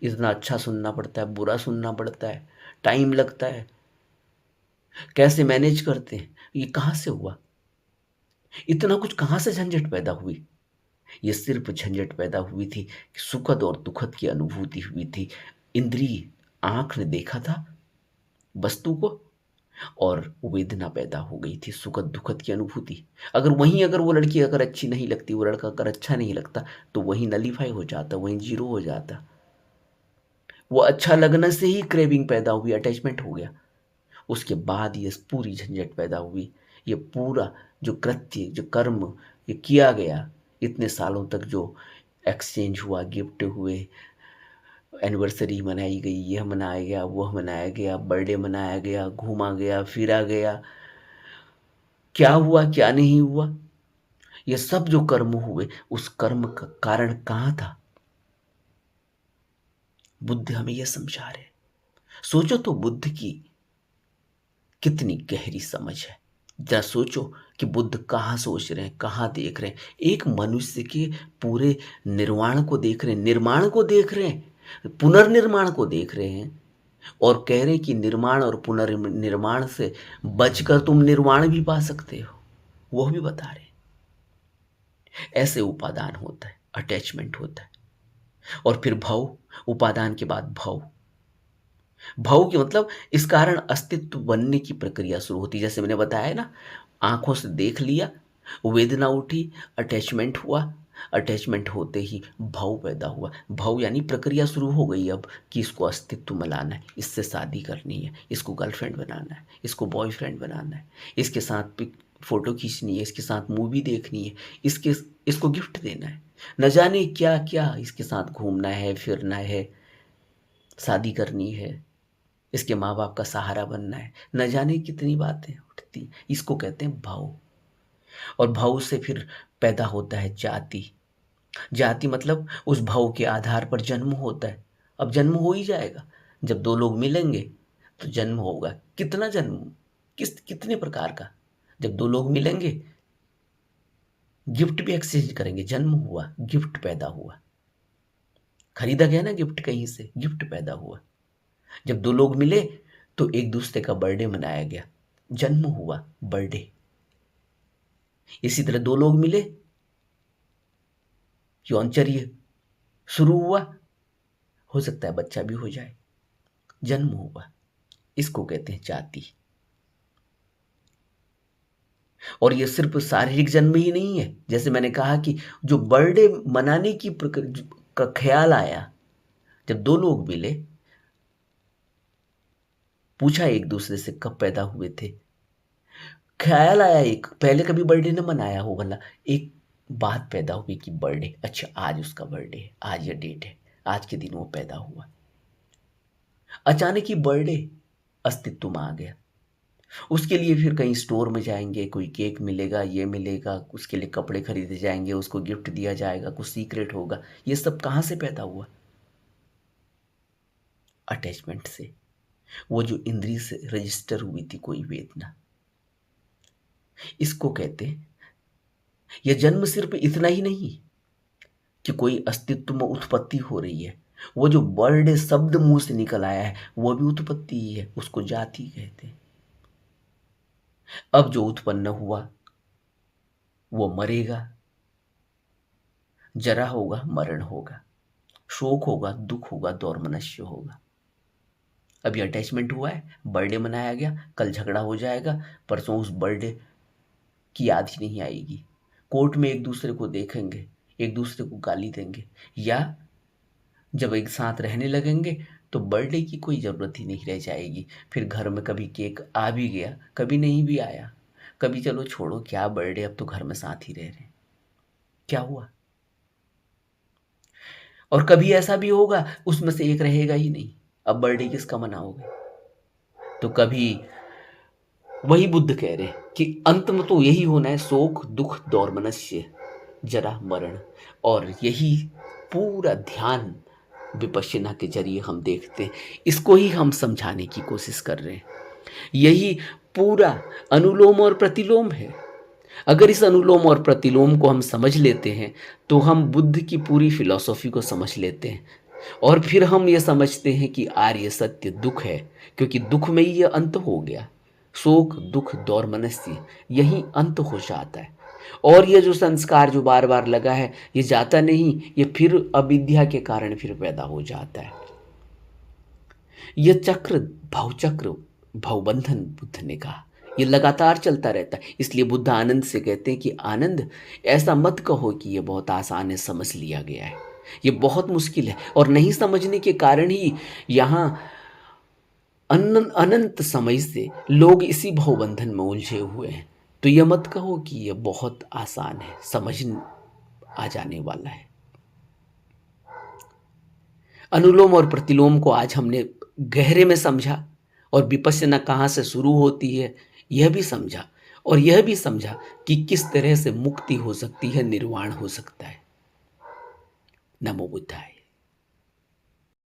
इतना अच्छा सुनना पड़ता है, बुरा सुनना पड़ता है, टाइम लगता है, कैसे मैनेज करते हैं, ये कहाँ से हुआ? इतना कुछ कहाँ से झंझट पैदा हुई? ये सिर्फ झंझट पैदा हुई थी कि सुखद और दुखद की अनुभूति हुई थी। इंद्रिय, आंख ने देखा था वस्तु को, और वेदना पैदा हो गई थी, सुखद दुखद की अनुभूति। अगर वहीं, अगर वो लड़की अगर अच्छी नहीं लगती, वो लड़का अगर अच्छा नहीं लगता, तो वहीं नलीफाई हो जाता, वहीं जीरो हो जाता। वो अच्छा लगने से ही क्रेविंग पैदा हुई, अटैचमेंट हो गया। उसके बाद ये पूरी झंझट पैदा हुई। ये पूरा जो कृत्य, जो कर्म ये किया गया। इतने सालों तक जो एक्सचेंज हुआ, गिफ्ट हुए, एनिवर्सरी मनाई गई, यह मनाया गया, वह मनाया गया, बर्थडे मनाया गया, घूमा गया, फिरा गया, क्या हुआ क्या नहीं हुआ, ये सब जो कर्म हुए, उस कर्म का कारण कहाँ था? बुद्ध हमें यह समझा रहे। सोचो तो बुद्ध की कितनी गहरी समझ है। जरा सोचो कि बुद्ध कहाँ सोच रहे हैं, कहाँ देख रहे हैं। एक मनुष्य के पूरे निर्वाण को देख रहे हैं, निर्माण को देख रहे हैं, पुनर्निर्माण को देख रहे हैं, और कह रहे हैं कि निर्माण और पुनर्निर्माण से बचकर तुम निर्वाण भी पा सकते हो, वो भी बता रहे हैं। ऐसे उपादान होता है, अटैचमेंट होता है, और फिर भव, उपादान के बाद भव। भव के मतलब इस कारण अस्तित्व बनने की प्रक्रिया शुरू होती है। जैसे मैंने बताया ना, आंखों से देख लिया, वेदना उठी, अटैचमेंट हुआ, अटैचमेंट होते ही भव पैदा हुआ। भव यानी प्रक्रिया शुरू हो गई अब कि इसको अस्तित्व में लाना है, इससे शादी करनी है, इसको गर्लफ्रेंड बनाना है, इसको बॉयफ्रेंड बनाना है, इसके साथ फोटो खींचनी है, इसके साथ मूवी देखनी है, इसको गिफ्ट देना है, न जाने क्या क्या, इसके साथ घूमना है, फिरना है, शादी करनी है, इसके माँ बाप का सहारा बनना है, न जाने कितनी बातें उठती। इसको कहते हैं भाव। और भाव से फिर पैदा होता है जाति। जाति मतलब उस भाव के आधार पर जन्म होता है। अब जन्म हो ही जाएगा, जब दो लोग मिलेंगे तो जन्म होगा। कितना जन्म, कितने प्रकार का? जब दो लोग मिलेंगे, गिफ्ट भी एक्सचेंज करेंगे, जन्म हुआ, गिफ्ट पैदा हुआ, खरीदा गया ना गिफ्ट कहीं से, गिफ्ट पैदा हुआ। जब दो लोग मिले तो एक दूसरे का बर्थडे मनाया गया, जन्म हुआ, बर्थडे। इसी तरह दो लोग मिले, यौनचर्य शुरू हुआ, हो सकता है बच्चा भी हो जाए, जन्म हुआ। इसको कहते हैं जाति। और ये सिर्फ शारीरिक जन्म ही नहीं है। जैसे मैंने कहा कि जो बर्थडे मनाने की का ख्याल आया, जब दो लोग मिले, पूछा एक दूसरे से कब पैदा हुए थे, ख्याल आया, एक पहले कभी बर्थडे न मनाया हो, भला एक बात पैदा हुई कि बर्थडे, अच्छा आज उसका बर्थडे है, आज ये डेट है, आज के दिन वो पैदा हुआ। अचानक ही बर्थडे अस्तित्व में आ गया। उसके लिए फिर कहीं स्टोर में जाएंगे, कोई केक मिलेगा, ये मिलेगा, उसके लिए कपड़े खरीदे जाएंगे, उसको गिफ्ट दिया जाएगा, कुछ सीक्रेट होगा। ये सब कहाँ से पैदा हुआ? अटैचमेंट से। वो जो इंद्रिय से रजिस्टर हुई थी कोई वेदना, इसको कहते हैं। यह जन्म सिर्फ इतना ही नहीं कि कोई अस्तित्व में उत्पत्ति हो रही है, वो जो बर्थडे शब्द मुंह से निकल आया है वो भी उत्पत्ति ही है, उसको जाति कहते हैं। अब जो उत्पन्न हुआ वो मरेगा, जरा होगा, मरण होगा, शोक होगा, दुख होगा, दौर्मनस्य होगा। अभी अटैचमेंट हुआ है, बर्थडे मनाया गया, कल झगड़ा हो जाएगा, परसों उस बर्थडे की याद ही नहीं आएगी, कोर्ट में एक दूसरे को देखेंगे, एक दूसरे को गाली देंगे, या जब एक साथ रहने लगेंगे तो बर्थडे की कोई ज़रूरत ही नहीं रह जाएगी। फिर घर में कभी केक आ भी गया, कभी नहीं भी आया, कभी चलो छोड़ो क्या बर्थडे, अब तो घर में साथ ही रह रहे हैं, क्या हुआ? और कभी ऐसा भी होगा उसमें से एक रहेगा ही नहीं, अब बर्थडे किसका मनाओगे? तो कभी वही बुद्ध कह रहे हैं कि अंत में तो यही होना है, शोक दुख दौर्मनस्य जरा मरण। और यही पूरा ध्यान विपश्यना के जरिए हम देखते हैं, इसको ही हम समझाने की कोशिश कर रहे हैं। यही पूरा अनुलोम और प्रतिलोम है। अगर इस अनुलोम और प्रतिलोम को हम समझ लेते हैं तो हम बुद्ध की पूरी फिलॉसफी को समझ लेते हैं। और फिर हम ये समझते हैं कि आर्य सत्य दुख है, क्योंकि दुख में ही ये अंत हो गया। शोक दुख दौर्मनस्य यही अंत हो जाता है। और ये जो संस्कार जो बार बार लगा है ये जाता नहीं, ये फिर अविद्या के कारण फिर पैदा हो जाता है। ये चक्र, भवचक्र, भवबंधन, बुद्ध ने कहा ये लगातार चलता रहता है। इसलिए बुद्ध आनंद से कहते हैं कि आनंद, ऐसा मत कहो कि ये बहुत आसान है, समझ लिया गया है, ये बहुत मुश्किल है। और नहीं समझने के कारण ही यहाँ अनंत समय से लोग इसी भवबंधन में उलझे हुए हैं। तो तो यह मत कहो कि यह बहुत आसान है, समझ आ जाने वाला है। अनुलोम और प्रतिलोम को आज हमने गहरे में समझा और विपश्यना कहाँ से शुरू होती है यह भी समझा, और यह भी समझा कि किस तरह से मुक्ति हो सकती है, निर्वाण हो सकता है। नमो बुद्धाय।